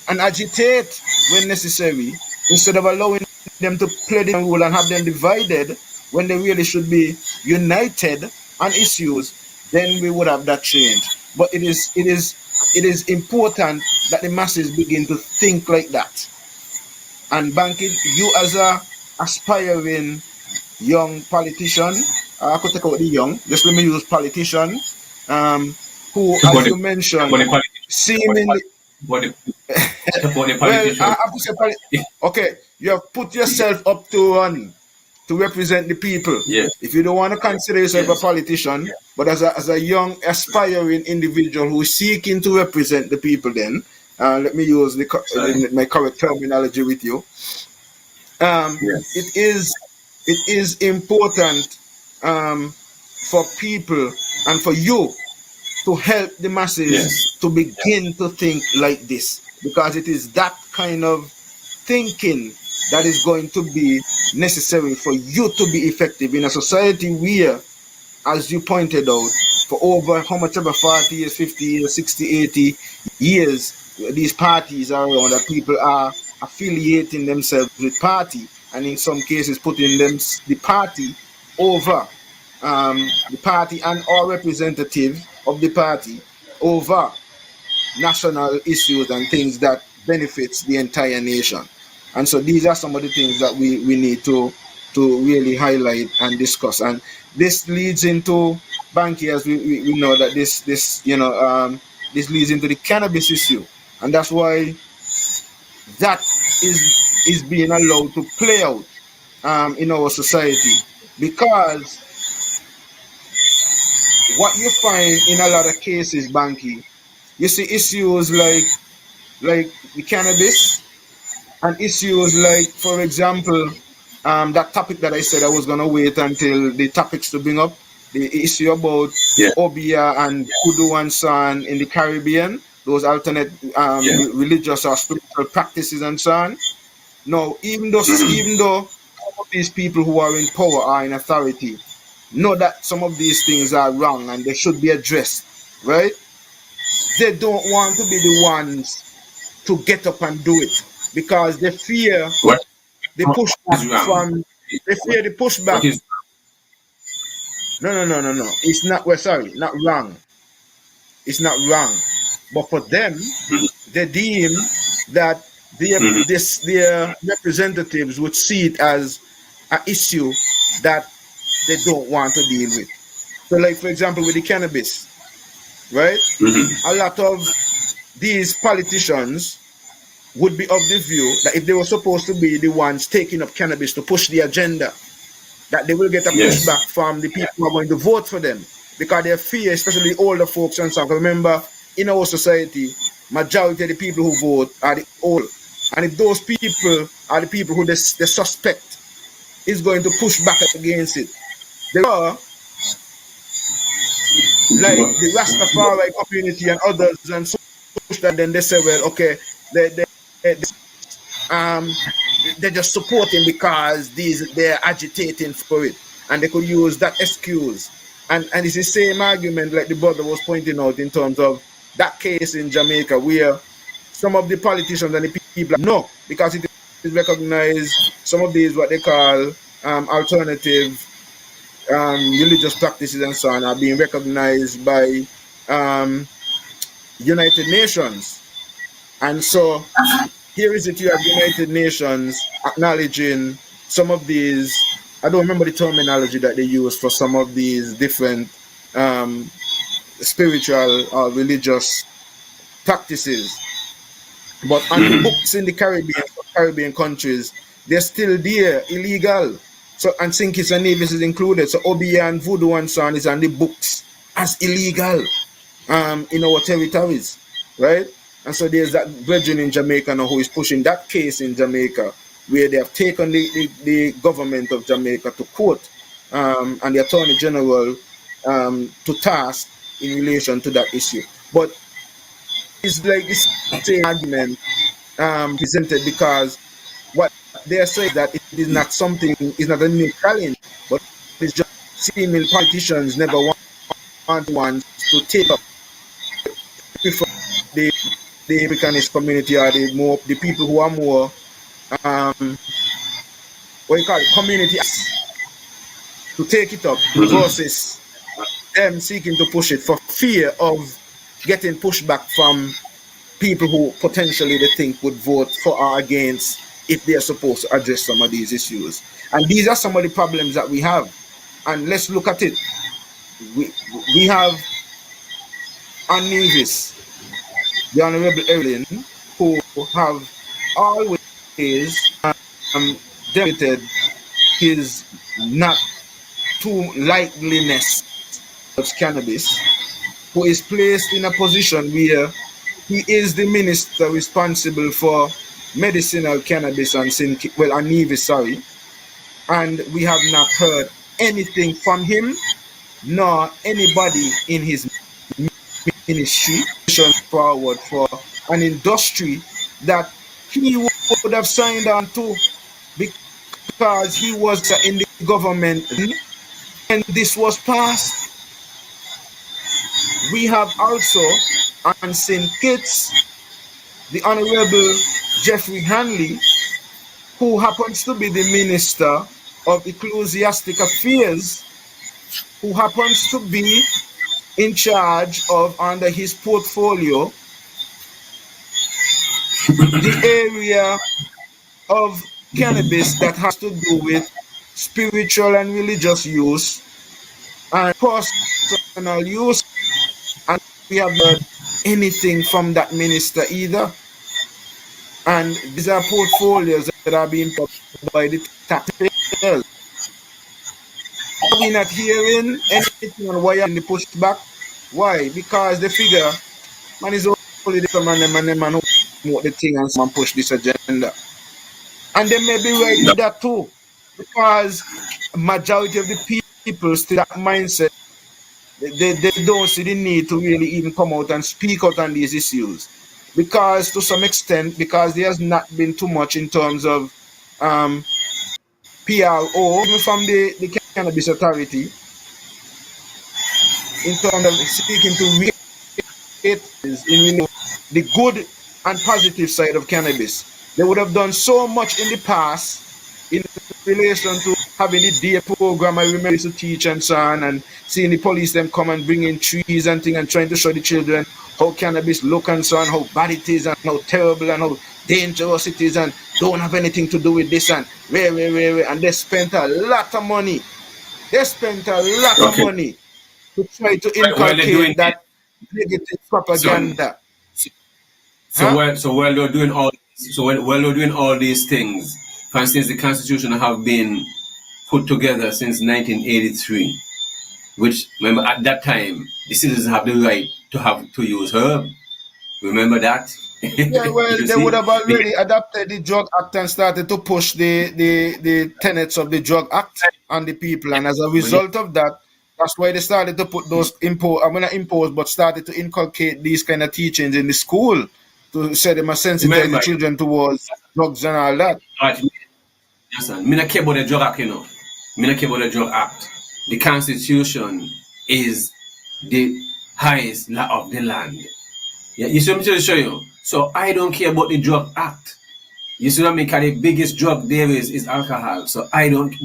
and agitate when necessary, instead of allowing them to play the role and have them divided when they really should be united on issues, then we would have that change. But it is important that the masses begin to think like that. And Banky, you as a aspiring young politician, I could take out the young, just let me use politician, who, as you mentioned, seemingly... Well, I have to say, okay, you have put yourself up to run to represent the people. Yes. If you don't want to consider yourself a politician, but as a young aspiring individual who is seeking to represent the people, then let me use my correct terminology with you. It is important for people and for you to help the masses to begin to think like this, because it is that kind of thinking that is going to be necessary for you to be effective in a society where, as you pointed out, for over how much ever 40 years, 50 years, 60, 80 years, these parties are around, that people are affiliating themselves with party, and in some cases putting the party over the party and or representative of the party over national issues and things that benefits the entire nation. And so these are some of the things that we need to really highlight and discuss. And this leads into Banky, as we know that this leads into the cannabis issue, and that's why that is being allowed to play out in our society, because what you find in a lot of cases, Banky, you see issues like the cannabis, and issues like, for example, that topic that I said I was gonna wait until the topics to bring up, the issue about Obeah and Kudu and so on in the Caribbean, those alternate religious or spiritual practices and so on. No, even though some of these people who are in power are in authority, know that some of these things are wrong and they should be addressed, right? They don't want to be the ones to get up and do it, because they fear the pushback from. They fear the pushback. No. It's not. Well, sorry, not wrong. It's not wrong, but for them, they deem that their representatives would see it as an issue that they don't want to deal with. So, like for example, with the cannabis, right? A lot of these politicians would be of the view that if they were supposed to be the ones taking up cannabis to push the agenda, that they will get a Yes. pushback from the people who are going to vote for them because they fear, especially older folks and stuff. Remember, in our society, majority of the people who vote are the old, and if those people are the people who they suspect is going to push back against it, there are like the Rastafari community and others and such that then they say, well, okay, they they're just supporting because they're agitating for it, and they could use that excuse. And it's the same argument like the brother was pointing out in terms of that case in Jamaica where some of the politicians and the people no, because it is recognized some of these what they call alternative religious practices and so on are being recognized by United Nations. And so here is it, you have United Nations acknowledging some of these, I don't remember the terminology that they use for some of these different spiritual or religious practices. But on the books in the Caribbean countries, they're still there, illegal. So, and St. Kitts and Nevis is included. So Obeah and Voodoo and so on is on the books as illegal in our territories, right? And so there's that brethren in Jamaica now who is pushing that case in Jamaica where they have taken the government of Jamaica to court and the Attorney General to task in relation to that issue. But it's like this same argument presented because what they are saying that it is not something, it's not a new challenge, but it's just seeming politicians never want to take up the Africanist community or the people who are more what you call it, community to take it up versus them seeking to push it for fear of getting pushback from people who potentially they think would vote for or against if they're supposed to address some of these issues. And these are some of the problems that we have. And let's look at it. We have on Nevis, the Honorable Erlin, who have always demonstrated his not too lightliness of cannabis, who is placed in a position where he is the minister responsible for medicinal cannabis and Nevis, sorry, and we have not heard anything from him nor anybody in his ministry forward for an industry that he would have signed on to because he was in the government and this was passed. We have also on St. Kitts the Honorable Jeffrey Hanley, who happens to be the Minister of Ecclesiastic Affairs, who happens to be in charge of, under his portfolio, the area of cannabis that has to do with spiritual and religious use and personal use. And we have not heard anything from that minister either. And these are portfolios that are being put by the taxpayers. Are we not hearing anything on why in the pushback? Why? Because the figure, man, is only the man who promote the thing and someone push this agenda. And they may be right with that too. Because majority of the people still that mindset, they don't see the need to really even come out and speak out on these issues. Because to some extent, because there has not been too much in terms of PRO, even from the Cannabis Authority, in terms of speaking to in the good and positive side of cannabis. They would have done so much in the past in relation to having the day program I remember to teach and so on, and seeing the police them come and bring in trees and things and trying to show the children how cannabis look and so on, how bad it is and how terrible and how dangerous it is and don't have anything to do with this and and they spent a lot of money They spent a lot of Okay. money to try to While they're doing inculcate it, that negative son. propaganda. So Huh? while they're doing while they're doing all these things, for instance, the Constitution have been put together since 1983, which remember at that time the citizens have the right to use herb. Remember that? Yeah, well, You they would see, have already adopted the Drug Act and started to push the tenets of the Drug Act on the people. And as a result of that, that's why they started to put those impose, I mean not impose, but started to inculcate these kind of teachings in the school to say they must sensitize the remember, children towards drugs and all that. right, listen, me not care about the Drug Act, you know. Me not care about the Drug Act. The Constitution is the highest law of the land. Yeah, you see what I'm trying to show you? So I don't care about the Drug Act. You see what I mean? Because the biggest drug there is alcohol. So I don't care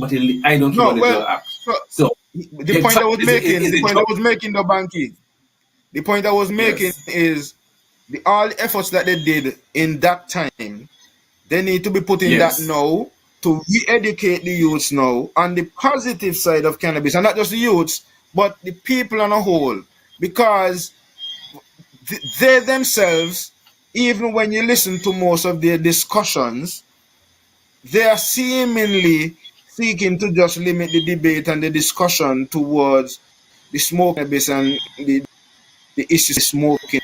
No, about the well, Drug Act. so So the point I was making, is the the point I drug, was making, the Banky, the point I was making yes. is all the efforts that they did in that time, they need to be put in that Yes. now to re-educate the youths now on the positive side of cannabis, and not just the youths, but the people on a whole, because they themselves, even when you listen to most of their discussions, they are seemingly seeking to just limit the debate and the discussion towards the smoke cannabis and the issue of smoking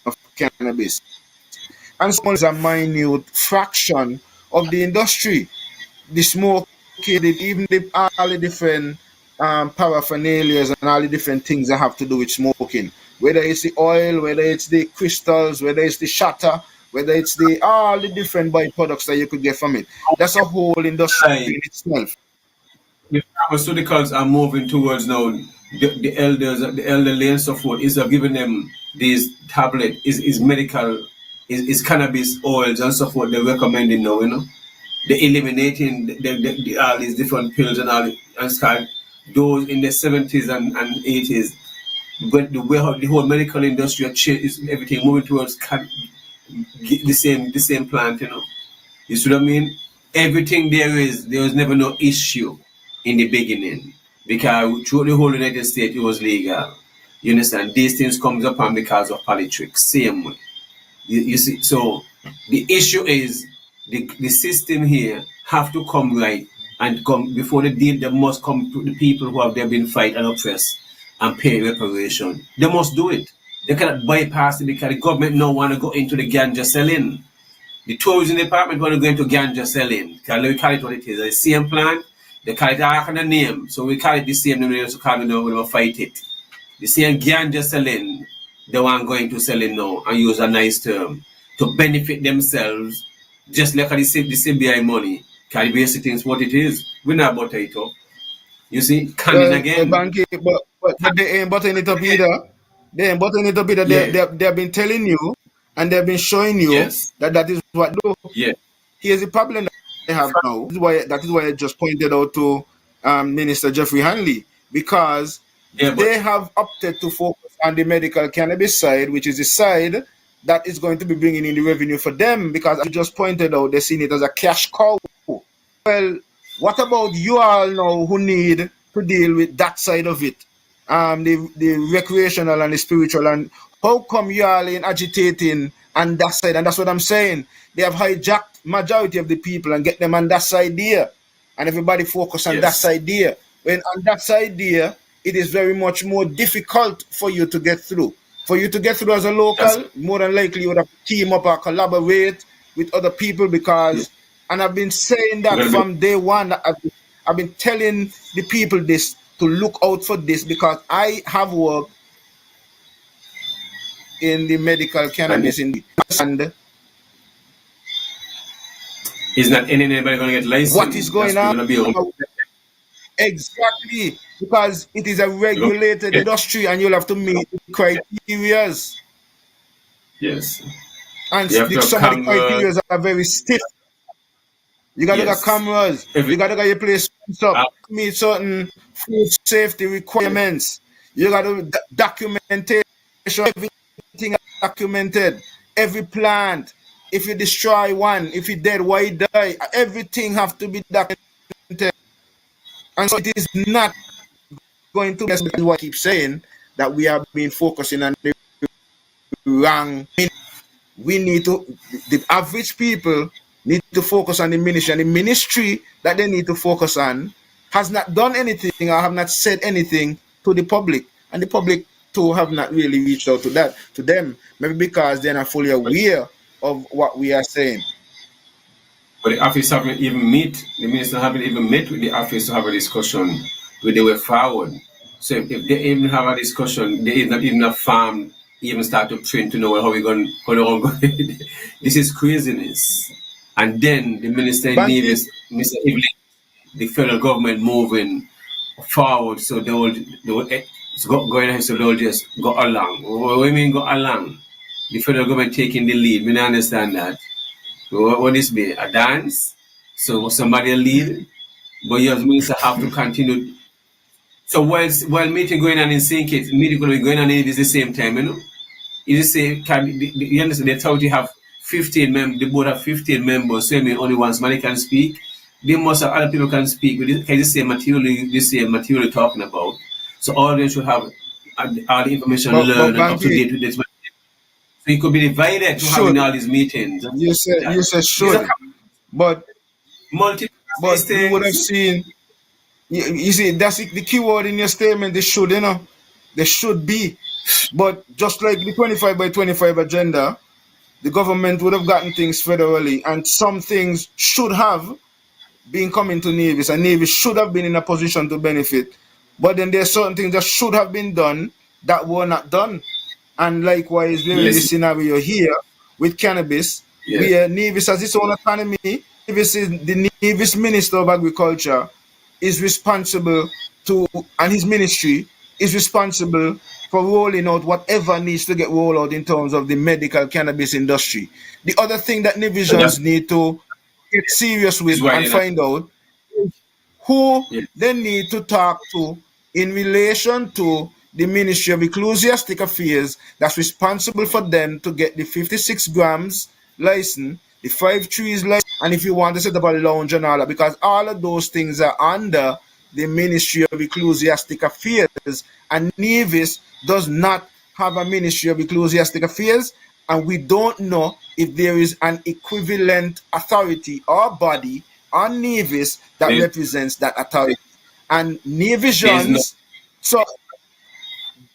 of cannabis. And small is a minute fraction of the industry. The smoke, even all the different paraphernalias and all the different things that have to do with smoking. Whether it's the oil, whether it's the crystals, whether it's the shatter, whether it's the all the different byproducts that you could get from it. That's a whole industry Like in itself. the pharmaceuticals are moving towards now the elderly and so forth is of giving them these tablet is medical is cannabis oils and so forth they're recommending now, you know. They're eliminating all these different pills and all and start those in the 70s and 80s. But the way how the whole medical industry is everything moving towards the same plant, you know. You see what I mean? Everything there was never no issue in the beginning because throughout the whole United States it was legal. You understand? These things comes upon because of politics, same way. You see, so the issue is the system here have to come right and come before the deal. They must come to the people who have there been fight and oppressed and pay reparation. They must do it. They cannot bypass it because the government now want to go into the ganja selling. The tourism department want to go into ganja selling. Because we call it what it is. The same plant, they call it a kind of name. So we call it the same name we used to call it now, we will fight it. The same ganja selling, they want going to sell it now and use a nice term to benefit themselves, just like the CBI money. Because basically it's what it is. We're not butter it up. You see, coming Well, again. Banky, but they ain't button it up either. They ain't button it up either. Yeah. They've been telling you and they've been showing you Yes. that is what do. Yeah. Here's the problem that they have now. That is why I just pointed out to Minister Jeffrey Hanley, because Yeah, but they have opted to focus on the medical cannabis side, which is the side that is going to be bringing in the revenue for them. Because as you just pointed out, they're seeing it as a cash cow. Well, what about you all now who need to deal with that side of it? The recreational and the spiritual, and how come you all in agitating on that side? And that's what I'm saying. They have hijacked majority of the people and get them on that side there. And everybody focus on that yes. side there. When on that side there, it is very much more difficult for you to get through. For you to get through as a That's local, more than likely you would have to team up or collaborate with other people yeah. because, and I've been saying We're that gonna be from day one. I've been telling the people this to look out for this because I have worked in the medical and cannabis industry. And is not anybody gonna get what is licensed. going That's on gonna be exactly because it is a regulated yeah. industry and you'll have to meet the criteria. Yes. And You have to have some of the camera. criteria are very stiff. You got to got Yes. cameras. You Every got to got your place up. uh, Meet certain food safety requirements. You got to documentation. Everything documented. Every plant. If you destroy one, if you dead, why you die? Everything have to be documented. And so it is not going to be what I keep saying, that we have been focusing on the wrong. We need to, the average people need to focus on the ministry, and the ministry that they need to focus on has not done anything or have not said anything to the public, and the public too have not really reached out to them, maybe because they're not fully aware of what we are saying. But the office haven't even met, the minister haven't even met with the office to have a discussion with the way forward. So if they even have a discussion, they not even a farm, even start to train to know how we're going to go. This is craziness. And then the minister Nevis, Mr. Evelyn, the federal government moving forward, so they will going ahead, so they'll just go along. What do you mean go along? The federal government taking the lead. We don't understand that. What this be? A dance? So somebody lead, but you as minister have to continue. So while meeting going on in St. Kitts, meeting going to be going on in the same time, you know? You say, you understand, they told you have 15 members, the board have 15 members, so I mean only one somebody can speak. They must have other people can speak, but can you say material you're talking about? So all of them should have all the information learned and up to date with this. So you could be divided to having all these meetings. You said should, but you would have seen. You see, that's the key word in your statement. They should, you know, they should be. But just like the 25 by 25 agenda, the government would have gotten things federally, and some things should have been coming to Nevis, and Nevis should have been in a position to benefit. But then there are certain things that should have been done that were not done. And likewise, we're in the scenario here with cannabis, where Nevis has its own autonomy. The Nevis Minister of Agriculture is responsible to, and his ministry is responsible for rolling out whatever needs to get rolled out in terms of the medical cannabis industry. The other thing that Nevisians need to get serious with and find out who they need to talk to in relation to the Ministry of Ecclesiastic Affairs that's responsible for them to get the 56 grams license, the 5 trees license, and if you want to set up a lounge and all that, because all of those things are under the Ministry of Ecclesiastic Affairs, and Nevis does not have a Ministry of Ecclesiastic Affairs, and we don't know if there is an equivalent authority or body on Nevis that represents that authority. And Nevisians, so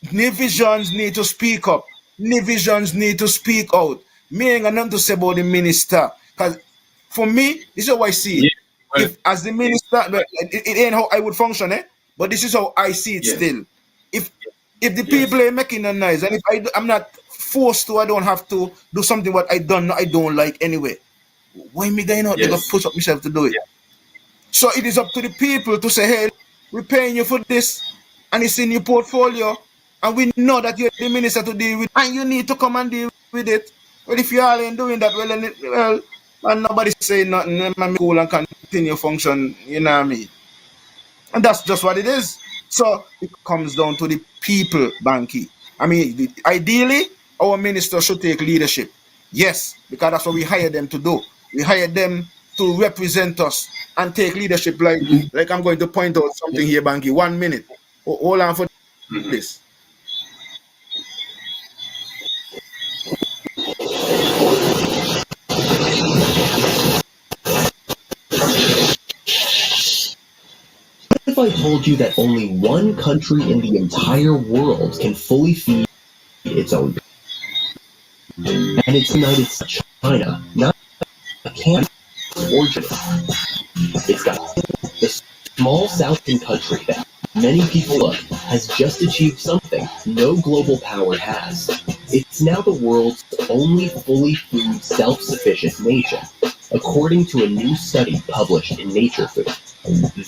Nevisians need to speak up. Nevisians need to speak out. Me ain't got nothing to say about the minister, because for me, this is how I see it. If as the minister, it ain't how I would function, but this is how I see it still. If the people are making a noise, and if I'm not forced to, I don't have to do something what I don't like anyway. Why me going out there to push up myself to do it? So it is up to the people to say, hey, we're paying you for this, and it's in your portfolio, and we know that you're the minister to deal with, and you need to come and deal with it. Well, if you all ain't doing that, well, and nobody's saying nothing, I'm cool and continue function, you know what I mean? And that's just what it is. So it comes down to the people, Banky. I mean, ideally, our minister should take leadership. Yes, because that's what we hire them to do. We hire them to represent us and take leadership. Like I'm going to point out something here, Banky. 1 minute. Hold on for this. If I told you that only one country in the entire world can fully feed its own, and it's United States, China, not Canada or Japan. It's got the small Southern country that many people love has just achieved something no global power has. It's now the world's only fully food self-sufficient nation, according to a new study published in Nature Food.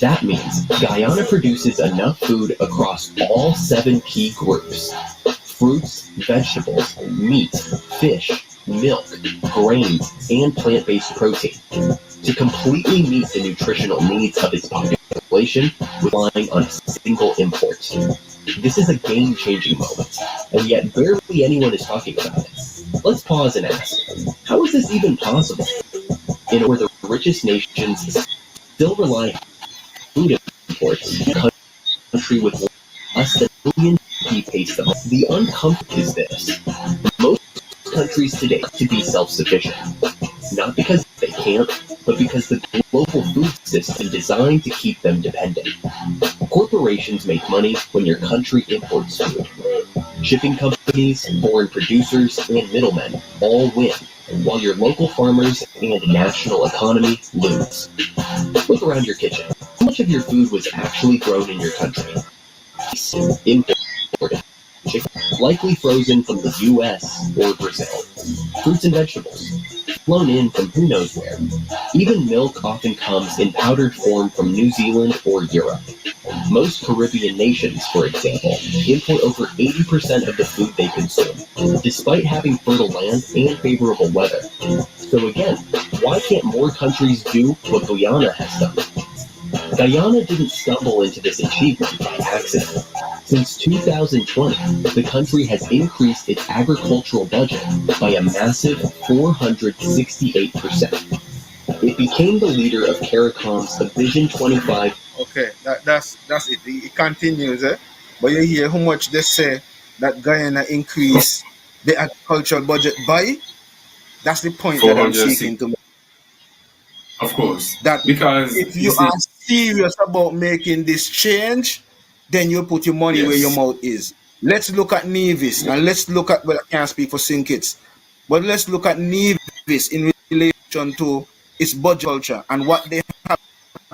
That means Guyana produces enough food across all 7 key groups: fruits, vegetables, meat, fish, milk, grains, and plant-based protein, to completely meet the nutritional needs of its population without relying on a single import. This is a game-changing moment, and yet barely anyone is talking about it. Let's pause and ask, how is this even possible? In where the richest nations still rely on food imports country with less than a million GDP pays them. The uncomfortable is this. Most countries today to be self-sufficient. Not because they can't, but because the global food system is designed to keep them dependent. Corporations make money when your country imports food. Shipping companies, foreign producers, and middlemen all win, while your local farmers and national economy lose. Look around your kitchen. How much of your food was actually grown in your country? Imported. Likely frozen from the US or Brazil. Fruits and vegetables, flown in from who knows where. Even milk often comes in powdered form from New Zealand or Europe. Most Caribbean nations, for example, import over 80% of the food they consume, despite having fertile land and favorable weather. So again, why can't more countries do what Guyana has done? Guyana didn't stumble into this achievement by accident. Since 2020, the country has increased its agricultural budget by a massive 468%. It became the leader of CARICOM's Vision 25. Okay, that's it. It continues, but you hear how much they say that Guyana increased the agricultural budget by? That's the point that I'm seeking to make. Of course. That because if you are serious about making this change, then you put your money where your mouth is. Let's look at Nevis, and let's look at, well, I can't speak for St. Kitts, but let's look at Nevis in relation to its budget culture and what they have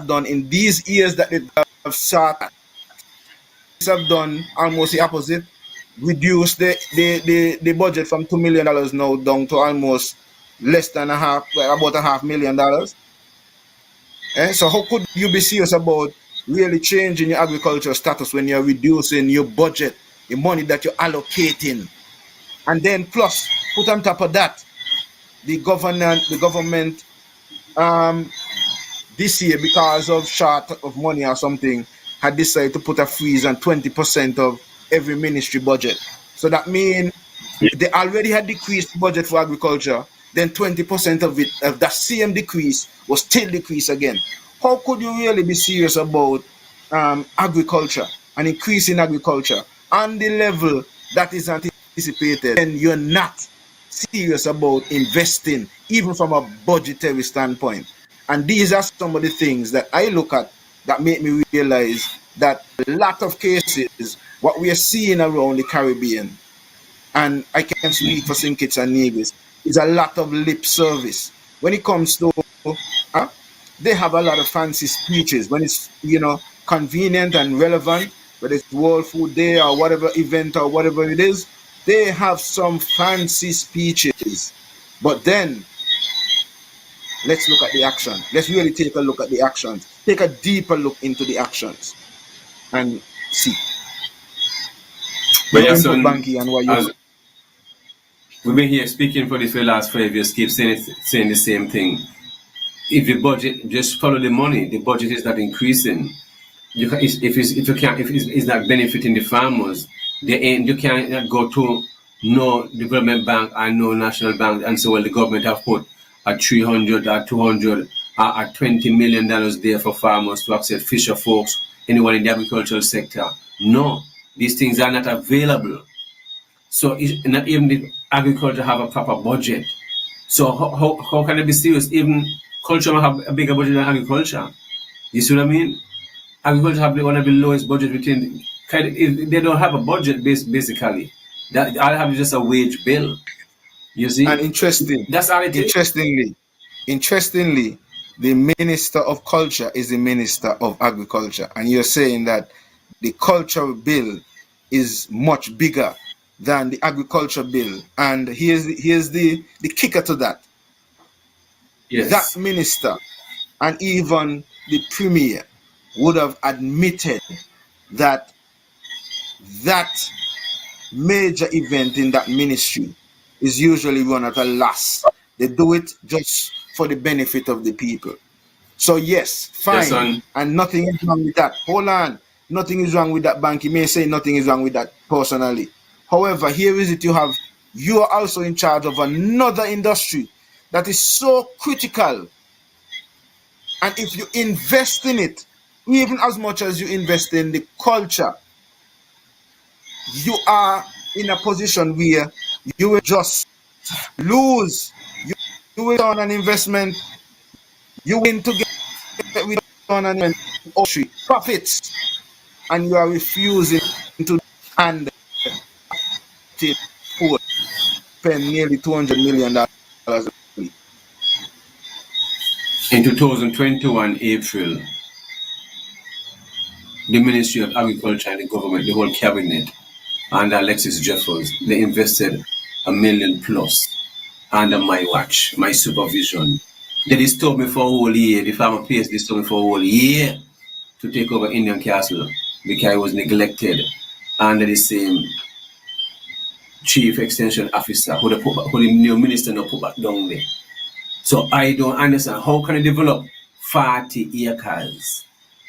done in these years that they have started. They have done almost the opposite, reduced the budget from $2 million now down to almost less than about $500,000. So how could you be serious about really changing your agricultural status when you're reducing your budget, the money that you're allocating? And then plus, put on top of that, the government this year, because of short of money or something, had decided to put a freeze on 20% of every ministry budget. So that means they already had decreased the budget for agriculture, then 20% of it, of that same decrease, was still decreased again. How could you really be serious about agriculture and increasing agriculture on the level that is anticipated, and you're not serious about investing, even from a budgetary standpoint? And these are some of the things that I look at that make me realize that a lot of cases, what we are seeing around the Caribbean, and I can speak for St. Kitts and Nevis, is a lot of lip service. When it comes to, they have a lot of fancy speeches when it's, convenient and relevant, whether it's World Food Day or whatever event or whatever it is, they have some fancy speeches. But then, let's look at the action. Let's really take a look at the actions. Take a deeper look into the actions and see. But yes, Banky, and what you we've been here speaking for the last 5 years, keep saying the same thing. If the budget, just follow the money. The budget is not increasing. If it's not benefiting the farmers, you can't go to no development bank and no national bank and say, well, the government have put a $300 or $200 or $20 million there for farmers to accept fisher folks, anyone in the agricultural sector. No, these things are not available. So not even the agriculture have a proper budget. So how can it be serious? Even culture have a bigger budget than agriculture. You see what I mean? Agriculture have one of the lowest budget within. They don't have a budget basically. That all have is just a wage bill. You see? And that's how it is. Interestingly, the Minister of Culture is the Minister of Agriculture, and you're saying that the cultural bill is much bigger than the agriculture bill. And here's the kicker to that. Yes. That minister and even the premier would have admitted that major event in that ministry is usually run at a loss. They do it just for the benefit of the people. So yes, fine, yes, and nothing is wrong with that. Hold on, nothing is wrong with that bank. You may say nothing is wrong with that personally. However, here is it: you are also in charge of another industry that is so critical, and if you invest in it, even as much as you invest in the culture, you are in a position where you will just lose. You will on an investment, you win to get return on an investment, profits, and you are refusing to hand it for spend nearly $200 million. In 2021 April, the Ministry of Agriculture and the government, the whole cabinet, under Alexis Jeffers, they invested $1 million plus under my watch, my supervision. They disturbed me for a whole year. The farmer pays disturbed me for a whole year to take over Indian Castle because I was neglected under the same chief extension officer who the new minister now put back down there. So I don't understand how can I develop 40 acres,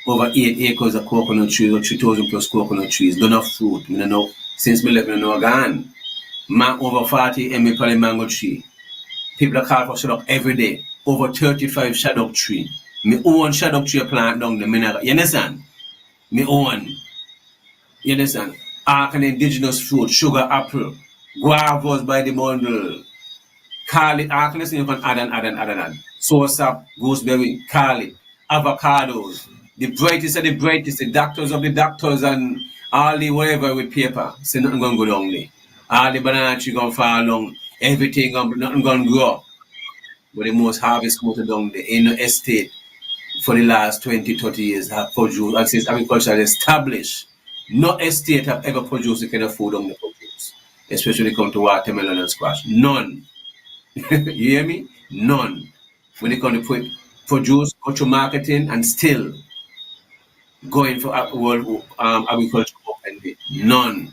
over 8 acres of coconut trees, or 3,000 plus coconut trees, don't have fruit. I don't know, since me left, I know gone. Man, over 40 MA mango tree. People are called for shaddock every day. Over 35 shaddock tree. Me own shaddock tree plant down there. You understand? Me own. You understand? Ark and indigenous fruit, sugar apple, guavas by the bundle. Kali, Arkansas, you can add. Sourcesap, gooseberry, kali, avocados. The brightest of the brightest, the doctors of the doctors, and all the whatever with paper. So nothing gonna go down there. All the banana tree gonna fall down. Everything nothing gonna grow. But the most harvest goes down there in the estate for the last 20, 30 years have produced, and since agriculture is established, no estate have ever produced the kind of food on the produce, especially when it comes to watermelon and squash. None. You hear me? None. When it comes to produce, go to marketing, and still going for world agriculture openly. None.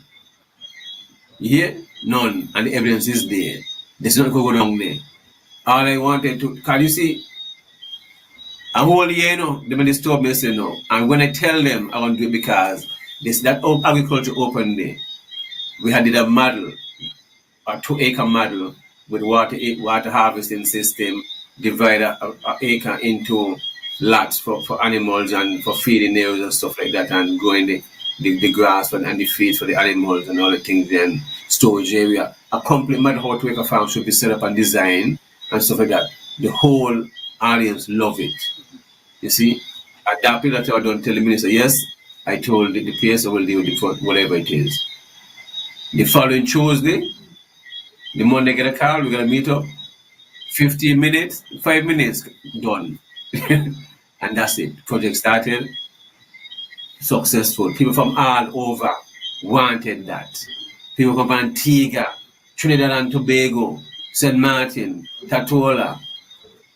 You hear? None. And the evidence is there. There's not going to go down there. All I wanted to, can you see? A whole year, they disturb me, say no. And when I tell them I want to do it because that agriculture open day, we had a model, a 2-acre model with water harvesting system, divide an acre into lots for animals and for feeding nails and stuff like that, and growing the grass and the feed for the animals and all the things, and storage area. A complete model how 2-acre farm should be set up and designed and stuff like that. The whole audience love it. You see, at that period I don't tell the minister, yes, I told the PSO will deal with whatever it is. The following Tuesday, the Monday get a call, we're gonna meet up. 15 minutes, 5 minutes, done. And that's it. Project started, successful. People from all over wanted that. People from Antigua, Trinidad and Tobago, St. Martin, Tatola,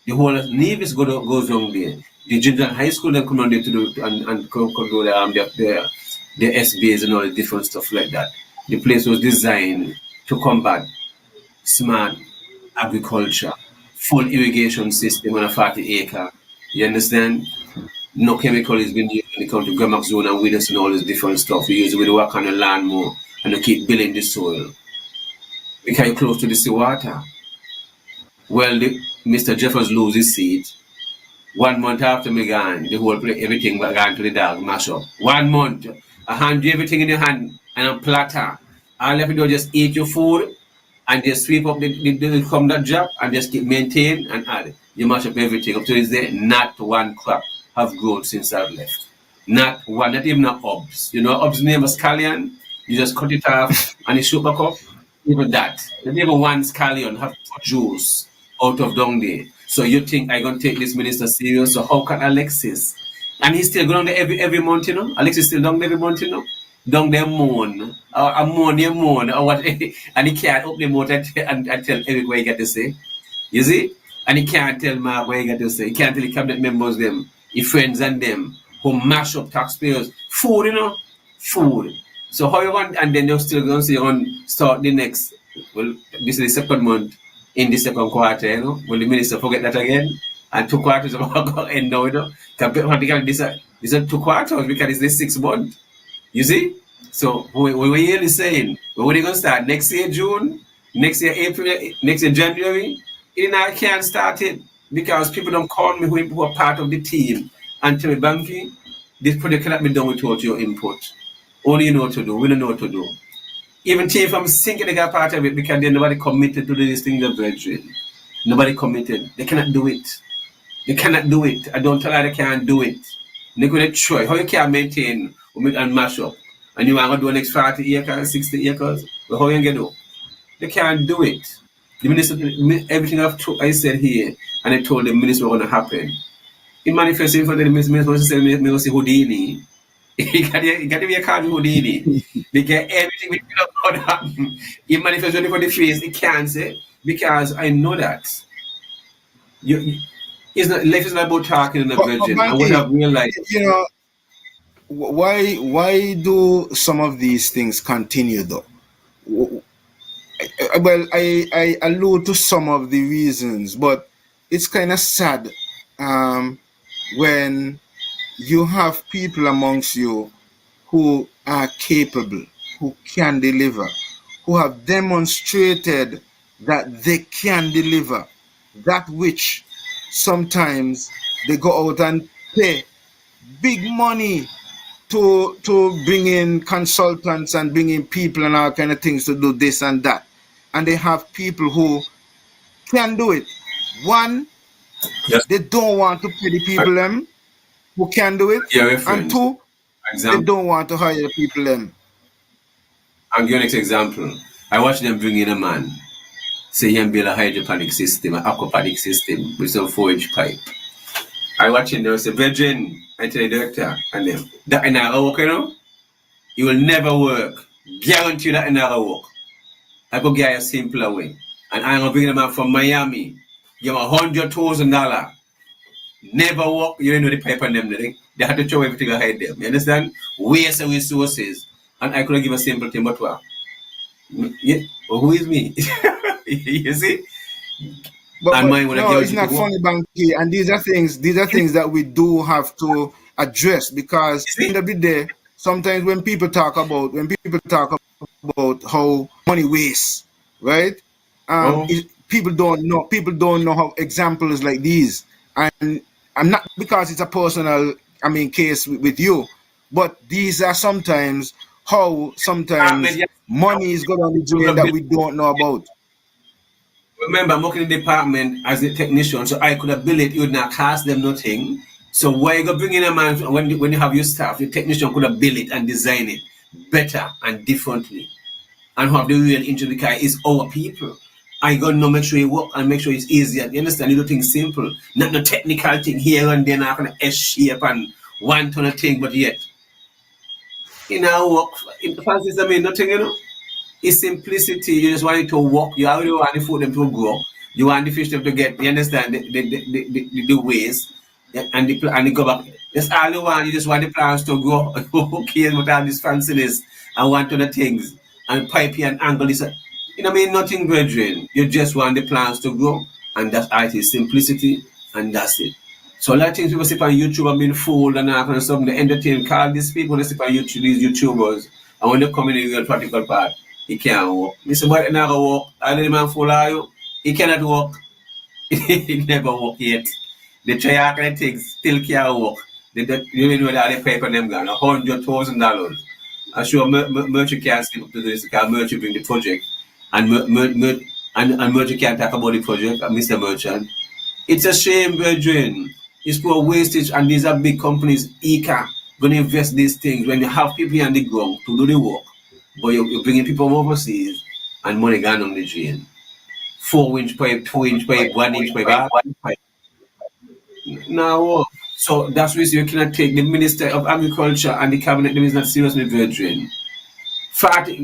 the whole Nevis goes on there. The junior high school then come on there to do and do the SBAs and all the different stuff like that. The place was designed to combat smart agriculture, full irrigation system on a 40 acre. You understand? No chemical is being used when it comes to Gramax zone and weeds and all this different stuff. We use it with work on the land more and to keep building the soil. We can close to the seawater. Well, Mr. Jeffers lose his seat. 1 month after me gone, the whole place, everything gone to the dog, mash up. 1 month, I hand you everything in your hand and a platter. All you have to do is just eat your food and just sweep up the come that job and just keep maintain and add. You mash up everything. Up to this day, not one crop have grown since I've left. Not one, not even an Obs. You know, Obs' name was scallion. You just cut it off and you shoot back up. Even that. Not even one scallion have juice out of down there. So you think I gonna take this minister serious? So how can Alexis? And he's still going there every month, you know. Alexis still down there every month, you know. Down there moan, or what? And he can't open the mouth and tell Eric what he got to say. You see? And he can't tell Mark what he got to say. He can't tell the cabinet members them, his friends and them who mash up taxpayers. Food, you know, food. So how you want? And then you're still going to say you're going to start the next. Well, this is the second month. In the second quarter, you know, will the minister forget that again? And 2 quarters of our end now, you know. These are 2 quarters because it's the 6 month. You see? So what we're really saying, when are going to start? Next year, June? Next year, April? Next year, January? I can't start it because people don't call me who are part of the team and tell me, Banky, this project cannot be done without your input. Only you know what to do. We don't know what to do. Even if I'm sinking the part of it because nobody committed to do this thing, the virgin. Nobody committed. They cannot do it. They cannot do it. I don't tell her they can't do it. They're going to try. How you can maintain and mash up? And you want to do the next 40 acres, 60 acres? Well, how you going to do? They can't do it. The minister, everything I said here, and I told the minister what going to happen. In manifesting in front of the minister, said, "Me go see Houdini." He got to be a card Houdini. They get everything we could have happen. He manifests only for the face. He can't say because I know that. It's not life is not about talking in a virgin. I would have realized. You know, why do some of these things continue though? Well, I allude to some of the reasons, but it's kind of sad when you have people amongst you who are capable, who can deliver, who have demonstrated that they can deliver that which sometimes they go out and pay big money to bring in consultants and bring in people and all kind of things to do this and that. And they have people who can do it. One, Yes. they don't want to pay the people them who can do it. Yeah, And two, example. they don't want to hire the people them. I'll give you an example. I watched them bring in a man, say he build a hydroponic system, an aquaponic system with some 4-inch pipe. I watch him there, say, Virgin, I tell the director, and them, that in our work, you know, it will never work. Guarantee you that in our work. I go get a simpler way. And I'm going to bring them out from Miami, give him $100,000. Never work, you don't know the pipe on them, they have to throw everything ahead them. You understand? Waste of resources. And I could give a simple thing, but what? Yeah, well, who is me? You see? But no, it's not funny, Banky. And these are things that we do have to address because at the end of the day, sometimes when people talk about how money wastes, right? People don't know how examples like these. And I'm not because it's a personal case with you, but these are sometimes how money is going on the drain that we don't know about. Remember, I'm working in the department as a technician, so I could have built it. It would not cost them nothing. So why you go bring in a man when you have your staff? The technician could have built it and design it better and differently, and have the real engineer because it's our people. I gotta know make sure it work and make sure it's easier. You understand? You do things simple, not no technical thing here and there, not gonna S shape and one ton of thing, but yet in our work, in the past, nothing, you know. It's simplicity. You just want it to work. You already want the food them to grow. You want the fish them to get. You understand the ways and the go back. That's all you want. You just want the plants to grow. Who cares about all this fanciness and want other things and pipe and angle this. Nothing, brethren. You just want the plants to grow, and that's it is simplicity, and that's it. So a lot of things people see on YouTube have been fooled and all kind of stuff. They entertain, call these people. They see on YouTube, these YouTubers, and when they come in the real practical part. He can't walk. Mr. Boy never walk. I didn't man fool you. He cannot walk. He never walk yet. They try all kind of things, still can't walk. You know that they pay for them gone $100,000. I'm sure Merchant can't step up to this because Merchant bring the project. And Merchant can't talk about the project, Mr. Merchant. It's a shame, brethren. It's poor wastage, and these are big companies, ICA, going to invest these things when you have people on the ground to do the work. But you're bringing people from overseas and money gone on the drain. 4-inch pipe, 2-inch pipe, 1-inch pipe. Now, so that's why you cannot take the Minister of Agriculture and the Cabinet, them is not seriously virgin.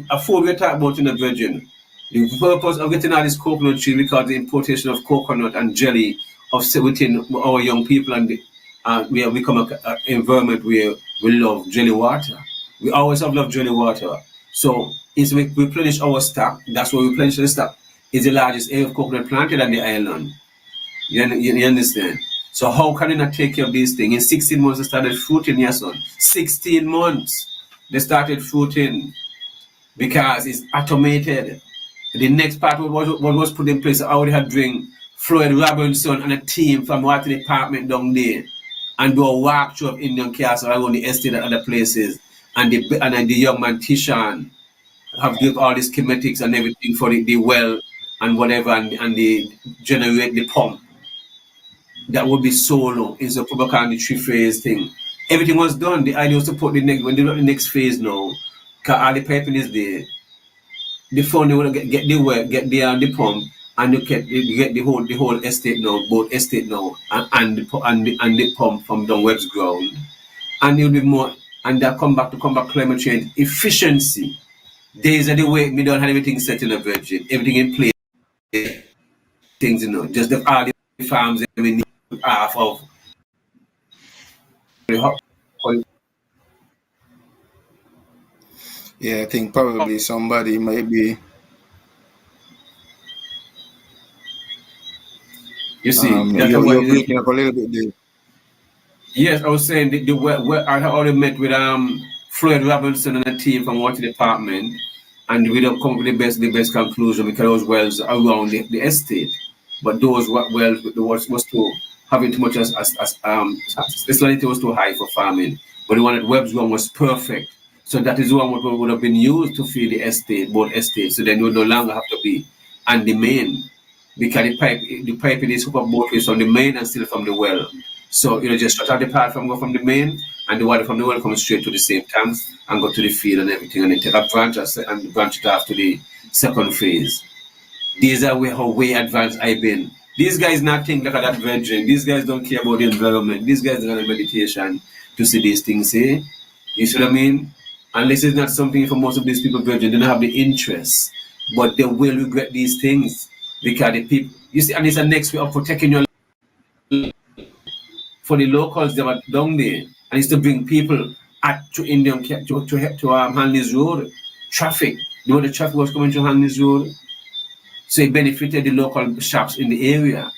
Before we talk about in the virgin, the purpose of getting all this coconut tree because the importation of coconut and jelly of within our young people and we have become an environment where we love jelly water. We always have loved jelly water. So it's we replenish our stock. That's why we replenish the stock. It's the largest area of coconut planted on the island. You understand? So how can you not take care of these things? In 16 months they started fruiting, yes, son. 16 months they started fruiting because it's automated. The next part what was put in place, I already had bring Floyd Robinson and a team from water department down there. and do a walkthrough of Indian castle around the estate and other places. And then the young man Tishan have give all the schematics and everything for the well and whatever, and they generate the pump. That would be solo. It's a proper kind of 3-phase thing. Everything was done. The idea was to put the next phase now, because all the piping is there. The phone they want to get the well, get the pump, and you get the whole estate now, both estate now, and the pump from Don Webb's ground, and it'll be more, and that come back climate change efficiency. Days are the way we don't have everything set in a Virgin, everything in place, things just the all the farms that we need half of. Yeah, I think probably somebody might be. You see, you're breaking up a little bit there. Yes, I was saying I had already met with Floyd Robinson and a team from water department, and we don't come up with the best conclusion because those wells around the estate, but those wells was too having too much as salinity was too high for farming. But the one at Webb's one was perfect, so that is the one what would have been used to feed the estate, both estates. So then you would no longer have to be on the main, because the pipe is hooked up both ways from the main and still from the well. So just shut out the part from the main, and the water from the well comes straight to the same tanks and go to the field and everything, and then take a branch and branch it off to the second phase. These are how way advanced I've been. These guys not think like that Virgin. These guys don't care about the environment. These guys don't have meditation to see these things. You see what I mean? Unless it's not something for most of these people, Virgin, they don't have the interest, but they will regret these things because the people. You see, and it's the next way of protecting your. For the locals that were down there, and it's to bring people to Indian to Hanley's Road traffic. The traffic was coming to Hanley's Road, so it benefited the local shops in the area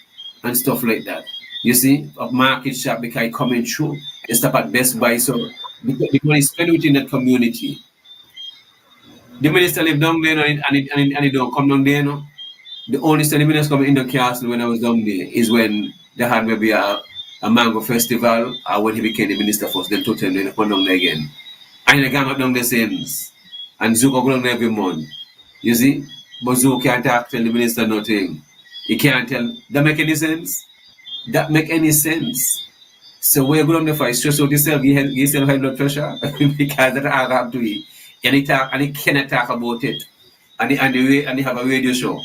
and stuff like that. You see, a market shop because it coming through. They stop at Best Buy, so the money is spent within that community. The minister live down there and it don't come down there. No? The only time the minister come in the castle when I was down there is when they had maybe a mango festival, or when he became the minister first, then totally come down there again. And the gang up down the scenes. And Zuko go down there every month. You see? But Zuko can't tell the minister nothing. He can't tell. That make any sense? That make any sense? So when you go down there for stress out yourself, you yourself high blood pressure because that all have to eat. And he cannot talk about it. And they have a radio show.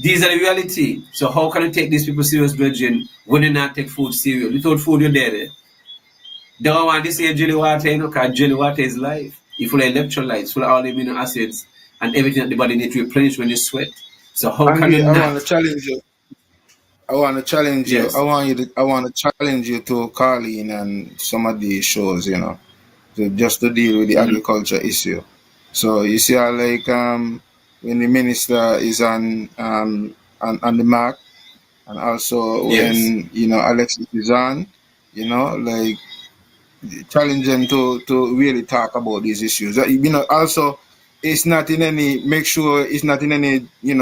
These are the reality. So how can you take these people serious, Virgin, when you not take food serious? Without food, you're dead. They don't want to say jelly water, because jelly water is life. It's full of electrolytes, full of all the amino acids, and everything that the body needs to replenish when you sweat. So how can you not? I want to challenge you. Yes. I want to challenge you to call in and some of these shows, just to deal with the agriculture issue. So you see how when the minister is on the mark, and also when Alexis is on, challenge them to really talk about these issues. Also it's not in any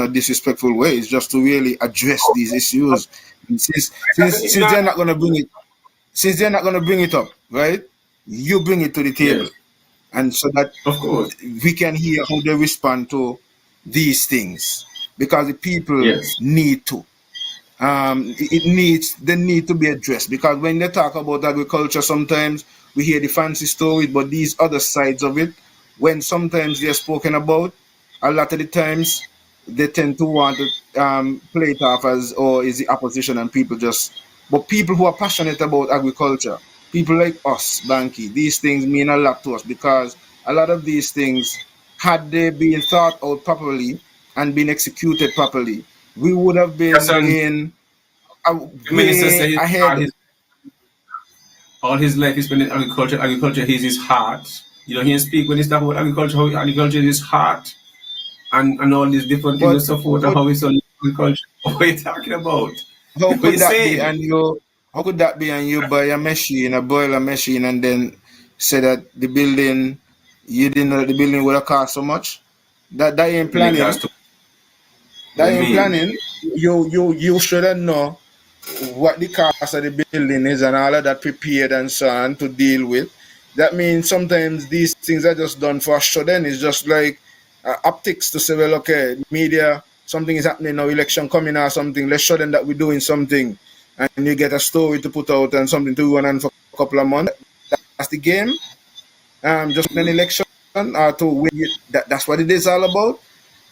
disrespectful way. It's just to really address these issues. And since they're not gonna bring it up, right? You bring it to the table, and so that of course we can hear how they respond to these things, because the people need to. They need to be addressed, because when they talk about agriculture, sometimes we hear the fancy stories, but these other sides of it, when sometimes they're spoken about, a lot of the times they tend to want to play it off as, or is the opposition, and but people who are passionate about agriculture, people like us, Banky, these things mean a lot to us, because a lot of these things, had they been thought out properly and been executed properly, we would have been in way ahead. All his life he spent in agriculture. Agriculture is his heart. He speak when he talk about agriculture, how agriculture is his heart, and all these different things and so forth, and how he's on agriculture. What are you talking about? How could that be? And you buy a machine, a boiler machine, and then say that the building, you didn't know that the building would have cost so much? That ain't planning. That ain't planning. You should know what the cost of the building is and all of that prepared and so on to deal with. That means sometimes these things are just done for a show. Then it's just like optics to say, well, okay, media, something is happening now, election coming or something. Let's show them that we're doing something, and you get a story to put out and something to go on for a couple of months. That's the game. Just an election or to win. That's what it is all about,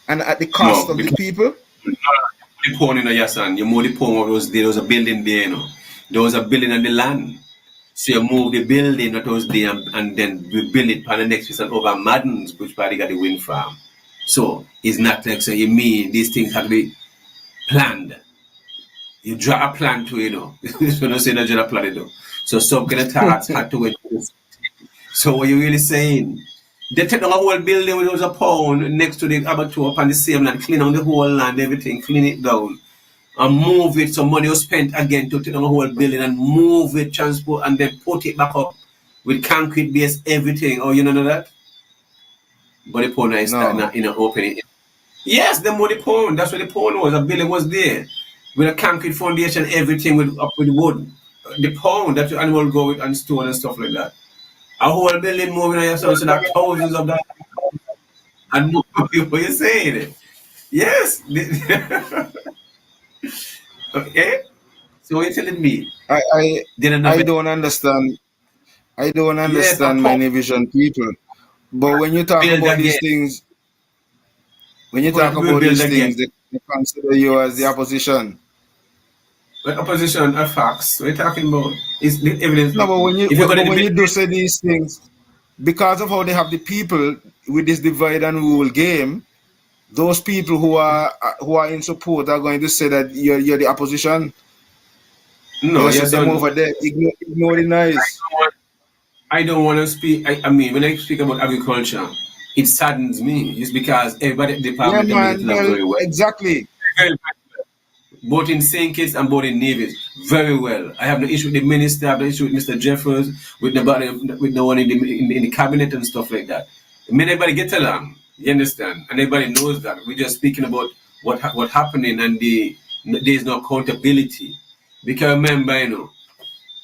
and at the cost No, of the because people. the pawn in your son, you move the pawn of those there was a building there, you know. There was a building on the land. So you move the building that was there and then we build it on the next piece and over Maddens, which probably got the wind farm. So it's not like so you mean these things have to be planned. You draw a plan to, you know. So don't say that you draw a plan, you know. So some kind of thoughts had to wait. So what you really saying? They take down a whole building with a pound next to the abattoir upon the same land, clean on the whole land, everything, clean it down. And move it, some money was spent again to take down a whole building and move it, transport, and then put it back up with concrete base, everything. Oh, you know that? But the pound is No. not in an opening. Yes, the money pound. That's what the pound was. A building was there with a concrete foundation, everything with up with wood. The pound that the animal go with and stone and stuff like that. A whole building moving on yourself, so that thousands of that and more people you saying. Yes. Okay. So what you telling me? I Didn't I have don't understand. I don't yes, a understand pound many vision people. But when you talk build about these again. things, when you But talk we about build these things, again. they consider you as the opposition. But opposition are facts. What are you talking about? Is the evidence? No, but If you got but any when you building, do say these things, because of how they have the people with this divide and rule game, those people who are in support are going to say that you're the opposition. no, They you say them don't. over there, ignore the noise. I don't want to speak. I mean, when I speak about agriculture, it saddens me. It's because everybody at the Yeah, department can get man. along Well, very well. exactly. Very well. Both in St. Kitts and both in Nevis. Very well. I have no issue with the minister, I have no issue with Mr. Jeffers, with the one in the cabinet and stuff like that. I mean, everybody get along. You understand? And everybody knows that. We're just speaking about what happening and there's no accountability. Because remember, you know,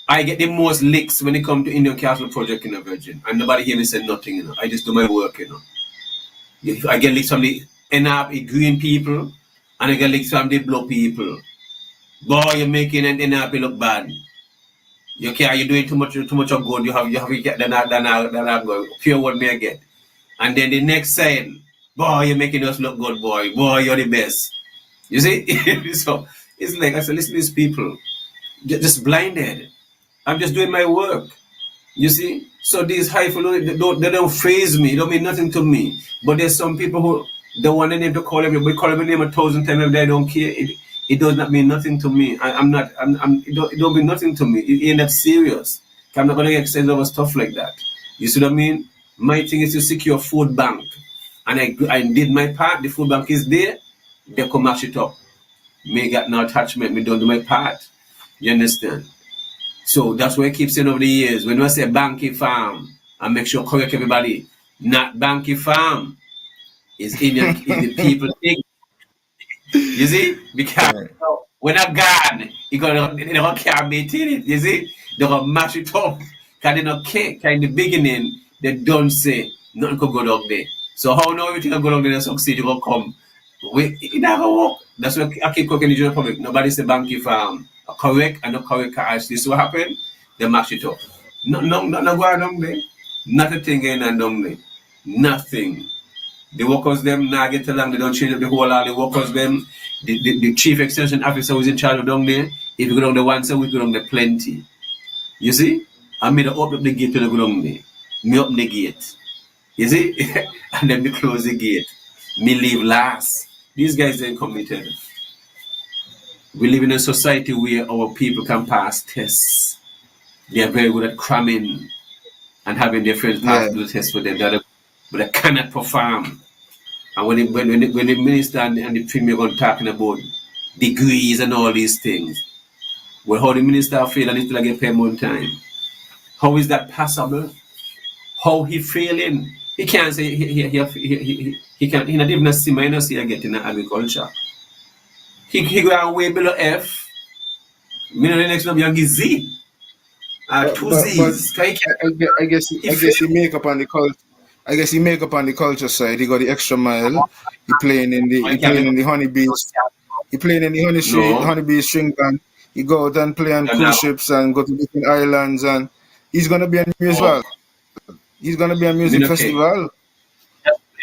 I get the most licks when it comes to Indian Castle Project in the Virgin. And nobody hear me say nothing, you know. I just do my work, you know. I get licks from the NRP green people and I get licks from the blue people. Boy, you're making an NRP look bad. You're doing too much of good. You have to get that go. Pure word me again. And then the next saying, boy, you're making us look good, boy. Boy, you're the best. You see? So it's like I said, listen to these people. They're just blinded. I'm just doing my work. You see? So these highfalutin, they don't phase me. It don't mean nothing to me. But there's some people who don't want them to call everybody. Call every name 1,000 times if they don't care. It does not mean nothing to me. It don't mean nothing to me. It ain't that serious. I'm not going to get excited over stuff like that. You see what I mean? My thing is to secure food bank. And I did my part. The food bank is there. They come mash it up. Me got no attachment. Me don't do my part. You understand? So that's why I keep saying over the years, when I say Banky Farm, I make sure correct everybody, not Banky Farm. It's Indian, it's the people thing. You see? Because Right. when I gone, they don't care maintain it. You see? They're going to mash it up. Because they don't care. Because in the beginning, they don't say nothing could go down there. So how now everything will go down there and succeed, you will come. It never work. That's why I keep cooking in the general public. Nobody say Banky Farm. Correct and not correct cash. This is what happened. They mash it up. No, go down there. Not a thing going on down there. Nothing. The workers them now get along. They don't change up the whole lot. The workers them. The chief extension officer who's in charge of down there. If you go down there once a week, go down there plenty. You see? I made to open up the gate when I go down there. Me open the gate. You see? And then me close the gate. Me leave last. These guys ain't committed. We live in a society where our people can pass tests. They are very good at cramming and having their friends pass Yeah. the test for them, but they cannot perform. And when the minister and the premier are talking about degrees and all these things, well, how the minister fail and he still get paid one time? How is that possible? How he failing? He can't say he can't. He not even a C minus here getting in agriculture. He go way below F. Me know the next number young is Z. Two But Z's. Can you I guess he I fail? guess he make up on the culture. I guess he make up on the culture side. He got the extra mile. I He can't playing be in the honeybees. He playing in the no. honeybee string band. He go out and play on And cruise now ships and go to different islands, and he's gonna be on music oh festival. He's gonna be on me music no care. festival.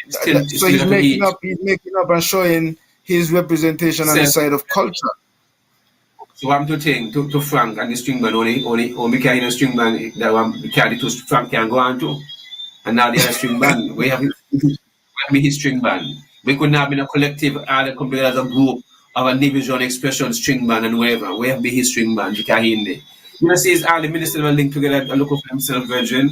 So Still have to eat. he's making up and showing his representation on the Self. side of culture. So I'm to think to Frank and the string band only carry the string band that one carry to Frank can go on to. And now the other string band. We have me his string band. We could not have been a collective all come together as a group of an individual expression string band and whatever. We have be his string band, you can hear there. You know, see, it's all the ministers will link together and look for himself, Virgin.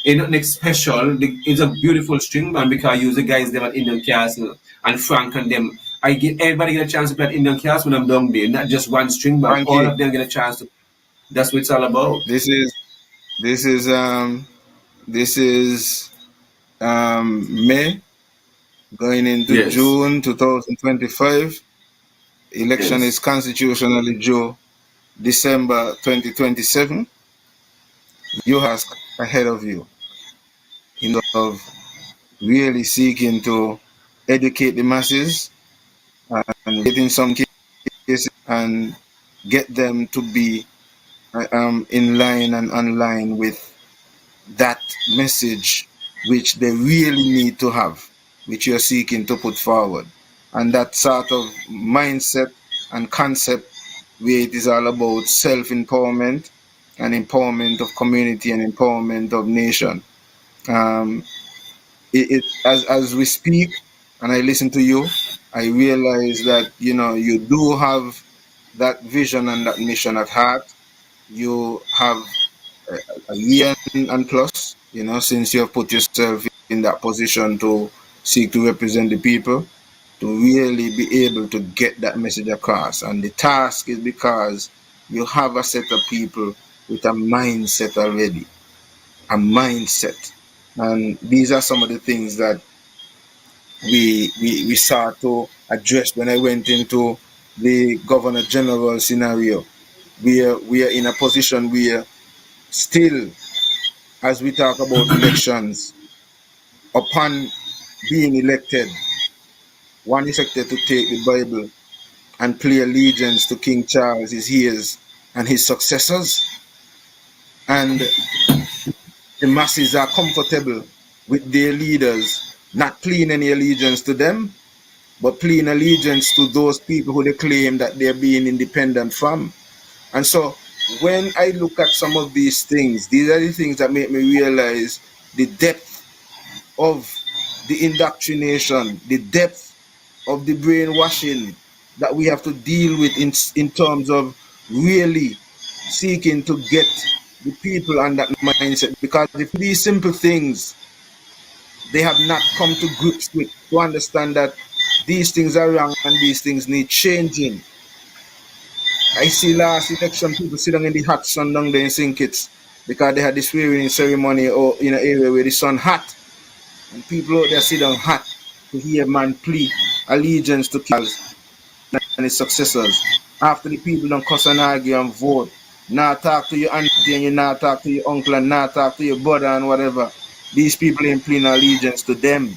Ain't nothing special. It's a beautiful string band because you use the guys them at Indian Castle and Frank and them. I get everybody get a chance to play at Indian Castle when I'm down there, not just one string band. All Frankie, of them get a chance to. That's what it's all about. this is this is this is May going into Yes. June 2025. Election is Yes. constitutionally due December 2027. You ask ahead of you in terms of really seeking to educate the masses and get in some cases and get them to be in line and online with that message which they really need to have, which you're seeking to put forward. And that sort of mindset and concept where it is all about self-empowerment and empowerment of community and empowerment of nation. Um, as we speak and I listen to you, I realize that you do have that vision and that mission at heart. You have a year and plus, since you have put yourself in that position to seek to represent the people, to really be able to get that message across. And the task is because you have a set of people with a mindset already, a mindset. And these are some of the things that we sought to address when I went into the Governor General scenario. We are in a position where still, as we talk about elections, upon being elected, one is expected to take the Bible and pay allegiance to King Charles, his heirs, and his successors. And the masses are comfortable with their leaders not paying any allegiance to them, but paying allegiance to those people who they claim that they're being independent from. And so when I look at some of these things, these are the things that make me realize the depth of the indoctrination, the depth of the brainwashing that we have to deal with in terms of really seeking to get the people on that mindset. Because if these simple things they have not come to grips with, to understand that these things are wrong and these things need changing. I see last election people sitting in the hot sun down there in St. Kitts because they had this swearing ceremony or in an area where the sun hot. And people out there sit down hot to hear man plea allegiance to Charles and his successors. After the people don't cuss and argue and vote, not talk to your auntie and you not talk to your uncle and not talk to your brother and whatever. These people ain't playing allegiance to them.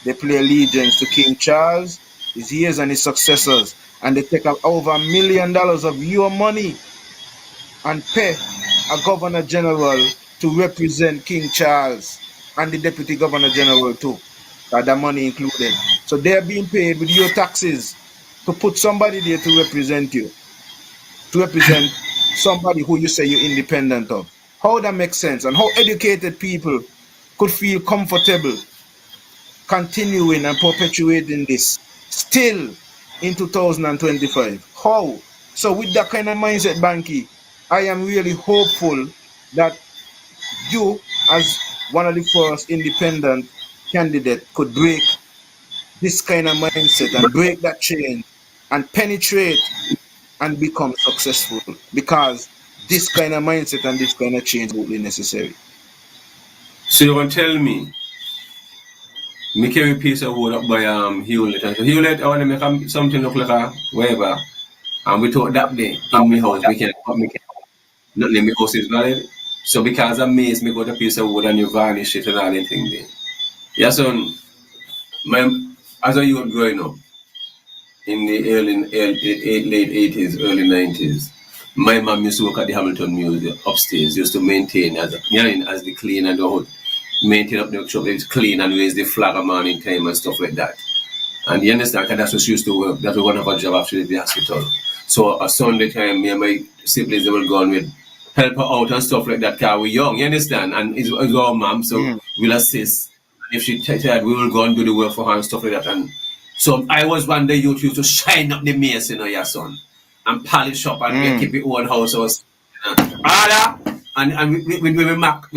They play allegiance to King Charles, his heirs and his successors. And they take up over $1 million of your money and pay a governor general to represent King Charles and the deputy governor general too. That money included. So they're being paid with your taxes to put somebody there to represent you, to represent somebody who you say you're independent of. How that makes sense and how educated people could feel comfortable continuing and perpetuating this still in 2025. How? So with that kind of mindset, Banky, I am really hopeful that you, as one of the first independent candidates, could break this kind of mindset and break that chain and penetrate and become successful, because this kind of mindset and this kind of change will be necessary. So you want to tell me, me carry a piece of wood up by Hewlett. And so Hewlett, I want to make something look like a whatever. And we thought that day in my house, we can nothing in my house is valid. So because I'm amazed, me got a piece of wood and you varnish it and anything there. Yeah, son, my, as a youth growing up in the late 80s, early 90s, my mom used to work at the Hamilton Museum upstairs, used to maintain as the clean and the hood, maintain up the shop, it's clean and raise the flag of morning time and stuff like that. And you understand, 'cause that's what she used to work. That was one of her job after the hospital. So a Sunday time, me and my siblings, they will go on with help her out and stuff like that, because we're young, you understand? And it's our mom, so we'll assist. If she tired, we will go and do the work for her and stuff like that. And so I was one day youth used to shine up the mace, your son, and polish up and keep it own house. And we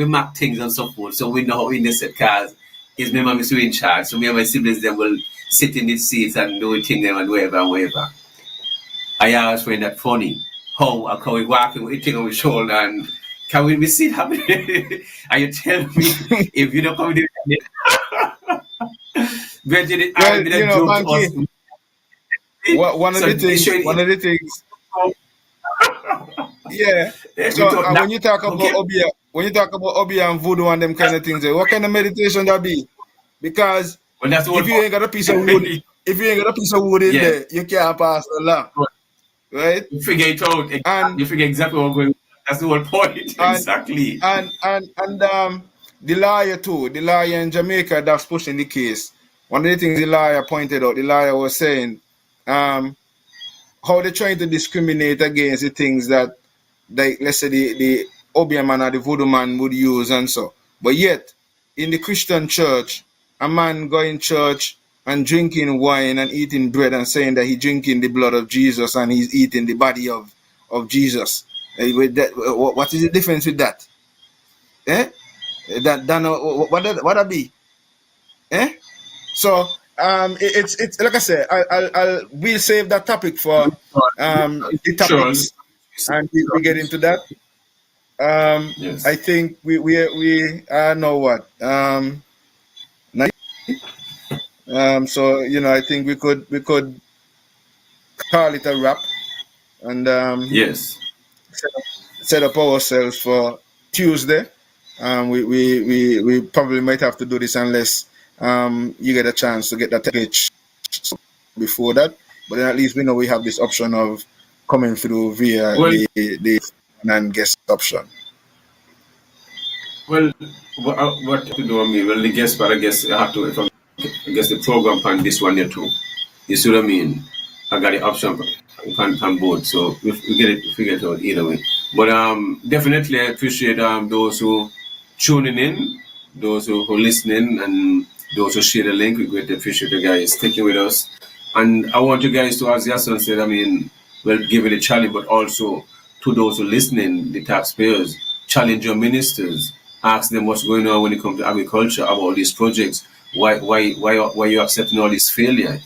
mark things and so forth. So we know how in this cars is my mom is in charge. So me and my siblings then will sit in the seats and do things and whatever and whatever. I always find that funny. How can we walking with a thing on my shoulder and can we see it happening? And you tell me if you don't come to it. One of the things. Yeah. So when you talk about Obia and voodoo and them kind of things, what kind of meditation that be? Because if you ain't got a piece of wood, in there, you can't pass the law. Right? You figure it out. And you figure exactly what going on. That's the whole point. Exactly. And the lawyer in Jamaica that's pushing the case. One of the things the lawyer pointed out, the lawyer was saying, how they're trying to discriminate against the things that, let's say, the Obeah man or the voodoo man would use and so. But yet, in the Christian church, a man going church and drinking wine and eating bread and saying that he's drinking the blood of Jesus and he's eating the body of Jesus. With that, what is the difference with that? What that be? So it's like I said, we'll save that topic for the topics, and we get into that. Yes. I think we know what so I think we could call it a wrap and yes, set up ourselves for Tuesday. We probably might have to do this unless you get a chance to get that package before that. But then at least we know we have this option of coming through via the non-guest option. Well, what to do on me? Well, the guest, but I guess I have to. I guess the program on this one here too. You see what I mean? I got the option on board, so we get it, figure it out either way. But definitely I appreciate those who tuning in, those who listening, and those who share the link. We greatly appreciate you guys sticking with us. And I want you guys to, as Yason said, give it a challenge, but also to those who listening, the taxpayers, challenge your ministers, ask them what's going on when it comes to agriculture, about these projects. Why you accepting all this failure?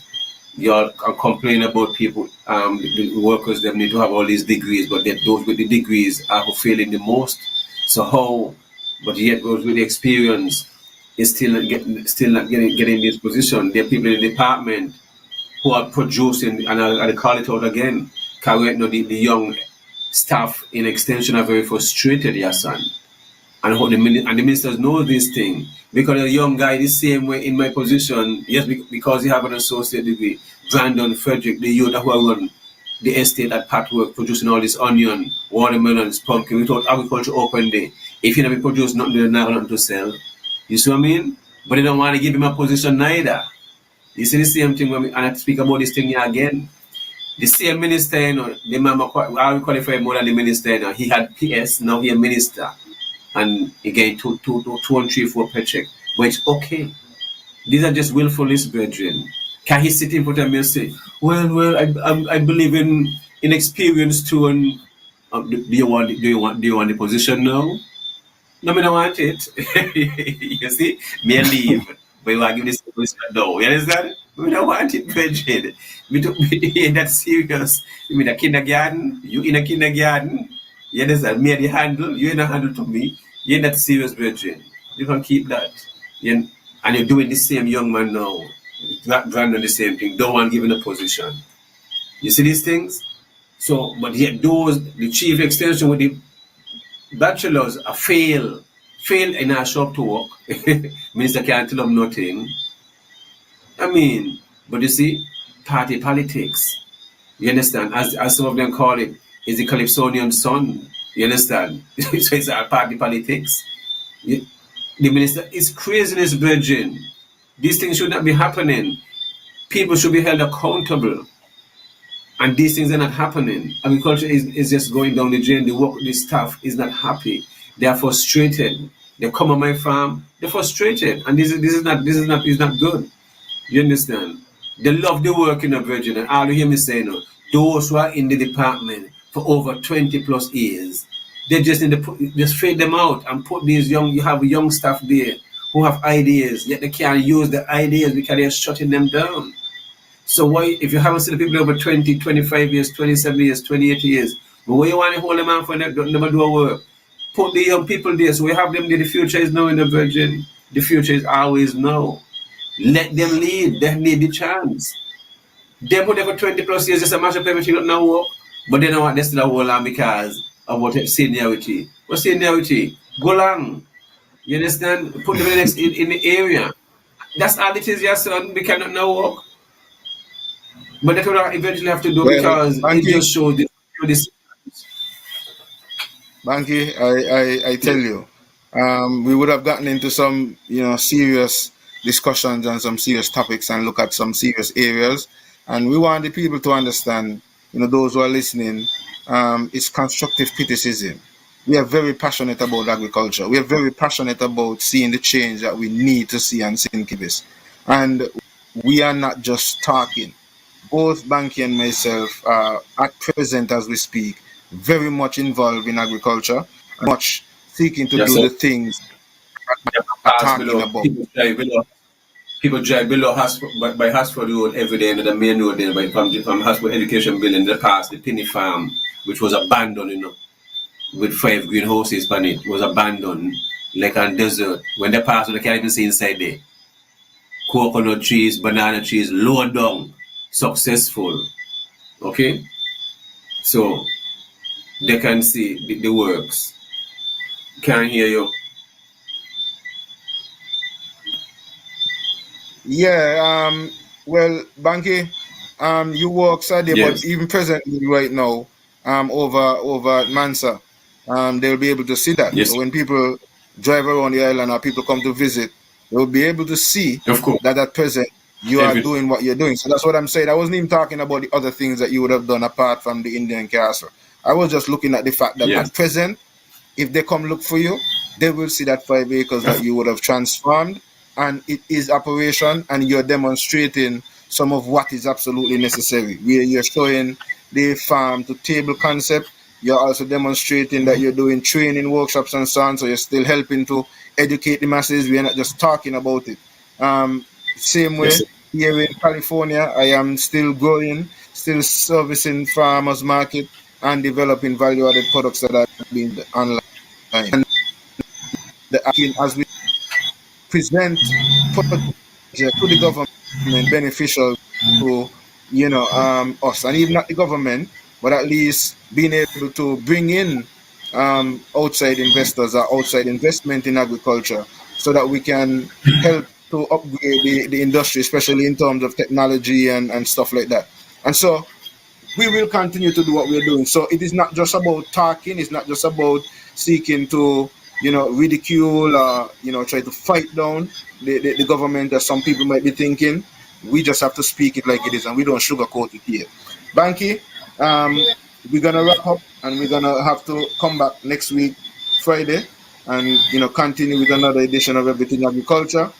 You're complaining about people, the workers, they need to have all these degrees, but those with the degrees are who failing the most. So how? But yet, those with the experience is still not getting this position. There are people in the department who are producing, and I call it out again. The young staff in extension are very frustrated, Yasan. And the ministers know this thing. Because a young guy the same way in my position, yes, because he have an associate degree, Brandon Frederick, the youth who are run the estate at Patwork, producing all this onion, watermelons, pumpkin, without agriculture open day. If he never produce nothing, they don't have nothing to sell. You see what I mean? But they don't want to give him a position neither. You see the same thing and I speak about this thing here again. The same minister, the man I qualify more than the minister, he had PS, now he a minister. And again, 2 and 3, 4 paycheck. But it's okay. These are just willfulness, brethren. Can he sit in front of me and say, well, I believe in experience too, and do you want the position now? No, I don't want it. You see? Me leave. But you want to give this position now. You understand? We don't want it, brethren. We ain't that serious. You mean a kindergarten? You in a kindergarten? You understand? Me at the handle, you ain't a handle to me. You're not serious, brethren. You can keep that. And you're doing the same young man now. Not on the same thing. Don't want given a position. You see these things? So, but yet the chief extension with the bachelors are fail and not show up to work. Minister can't tell them nothing. I mean, but you see, party politics. You understand? As some of them call it, is the Calypsonian son. You understand? So it's our party politics. The minister is craziness, virgin. These things should not be happening. People should be held accountable. And these things are not happening. Agriculture is just going down the drain. The staff is not happy. They are frustrated. They come on my farm, they're frustrated. And this is not good. You understand? They love the work in the Virgin. And all you hear me say now, those who are in the department for over 20 plus years, they just need to just fade them out and put you have young staff there who have ideas, yet they can't use the ideas because they're shutting them down. So why, if you haven't seen the people over 20, 25 years, 27 years, 28 years, but why you want to hold them on for them never do a work? Put the young people there, so we have them there. The future is now in the Virgin. The future is always now. Let them lead. They need the chance. Them put there for 20 plus years, just a mash up everything not now work. But they know what, they still hold on because of what seniority. What seniority? Go along. You understand? Put them in the area. That's all it is, your son. We cannot now work. But that's what I eventually have to do because it just shows this. Banky, I tell you, we would have gotten into some, serious discussions and some serious topics and look at some serious areas. And we want the people to understand, those who are listening, it's constructive criticism. We are very passionate about agriculture. We are very passionate about seeing the change that we need to see and see in Kibis. And we are not just talking. Both Banky and myself are at present as we speak very much involved in agriculture, much seeking to do the things I'm talking about. People drive below by Hasford Road every day, and the main road there, from Hasford Education Building in the past, the Penny Farm, which was abandoned, with 5 greenhouses on it, was abandoned, like on desert. When they pass, they can't even see inside there. Coconut trees, banana trees, low down, successful. Okay? So, they can see the works. Can't hear you. Yeah, well, Banky, you work Saturday, yes. But even presently right now, over at Mansa, they'll be able to see that. Yes. So when people drive around the island or people come to visit, they'll be able to see that at present you are doing what you're doing. So that's what I'm saying. I wasn't even talking about the other things that you would have done apart from the Indian Castle. I was just looking at the fact that at present, if they come look for you, they will see that 5 acres that you would have transformed, and it is operation, and you're demonstrating some of what is absolutely necessary. Where you're showing the farm to table concept, you're also demonstrating that you're doing training workshops and so on, so you're still helping to educate the masses. We're not just talking about it. Same way, here in California, I am still growing, still servicing farmers market, and developing value-added products that are being online. And as we present to the government beneficial to us, and even not the government, but at least being able to bring in outside investors or outside investment in agriculture, so that we can help to upgrade the industry, especially in terms of technology and stuff like that. And so we will continue to do what we're doing. So it is not just about talking. It's not just about seeking to, ridicule or, try to fight down the government, as some people might be thinking. We just have to speak it like it is, and we don't sugarcoat it here. Banky, we're going to wrap up, and we're going to have to come back next week, Friday, and, continue with another edition of Everything Agriculture.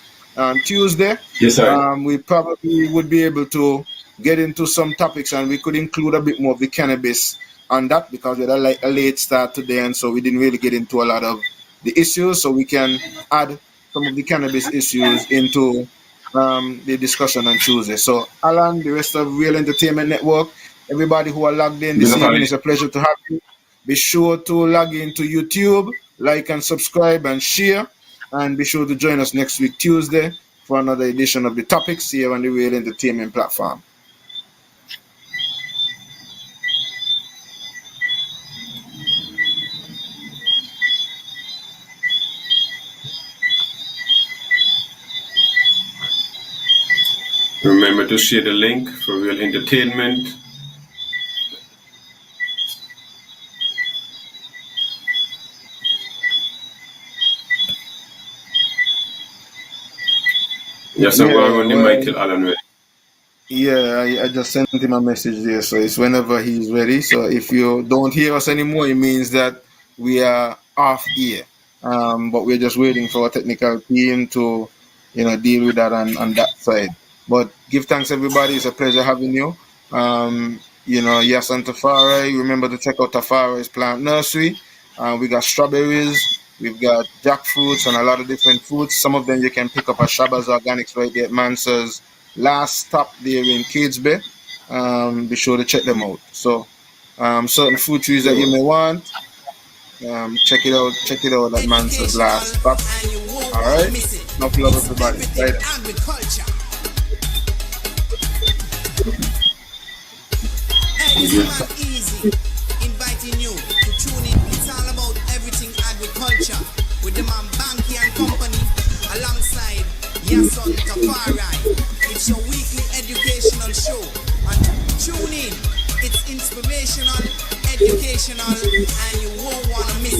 Tuesday, yes, sir. We probably would be able to get into some topics, and we could include a bit more of the cannabis on that, because we had a late start today, and so we didn't really get into a lot of the issues, so we can add some of the cannabis issues into the discussion on Tuesday. So Alan, the rest of Real Entertainment Network, everybody who are logged in this evening, it's a pleasure to have you. Be sure to log into YouTube, like and subscribe and share, and be sure to join us next week Tuesday for another edition of the topics here on the Real Entertainment platform. Remember to share the link for Real Entertainment. Yes, I'm going on the Michael Allen way. Yeah, I just sent him a message there, so it's whenever he's ready. So if you don't hear us anymore, it means that we are off air. But we're just waiting for our technical team to, deal with that on that side. But give thanks, everybody. It's a pleasure having you. Yes, on Tafari. Remember to check out Tafari's Plant Nursery. We got strawberries, we've got jackfruits, and a lot of different fruits. Some of them you can pick up at Shabba's Organics right there at Mansa's last stop there in Cades Bay. Be sure to check them out. So, certain fruit trees that you may want, check it out at Mansa's last stop. All right, enough love, everybody. Later. Easy, inviting you to tune in. It's all about everything agriculture with the man Banky and Company alongside Yason Tafari. It's your weekly educational show. And tune in. It's inspirational, educational, and you won't want to miss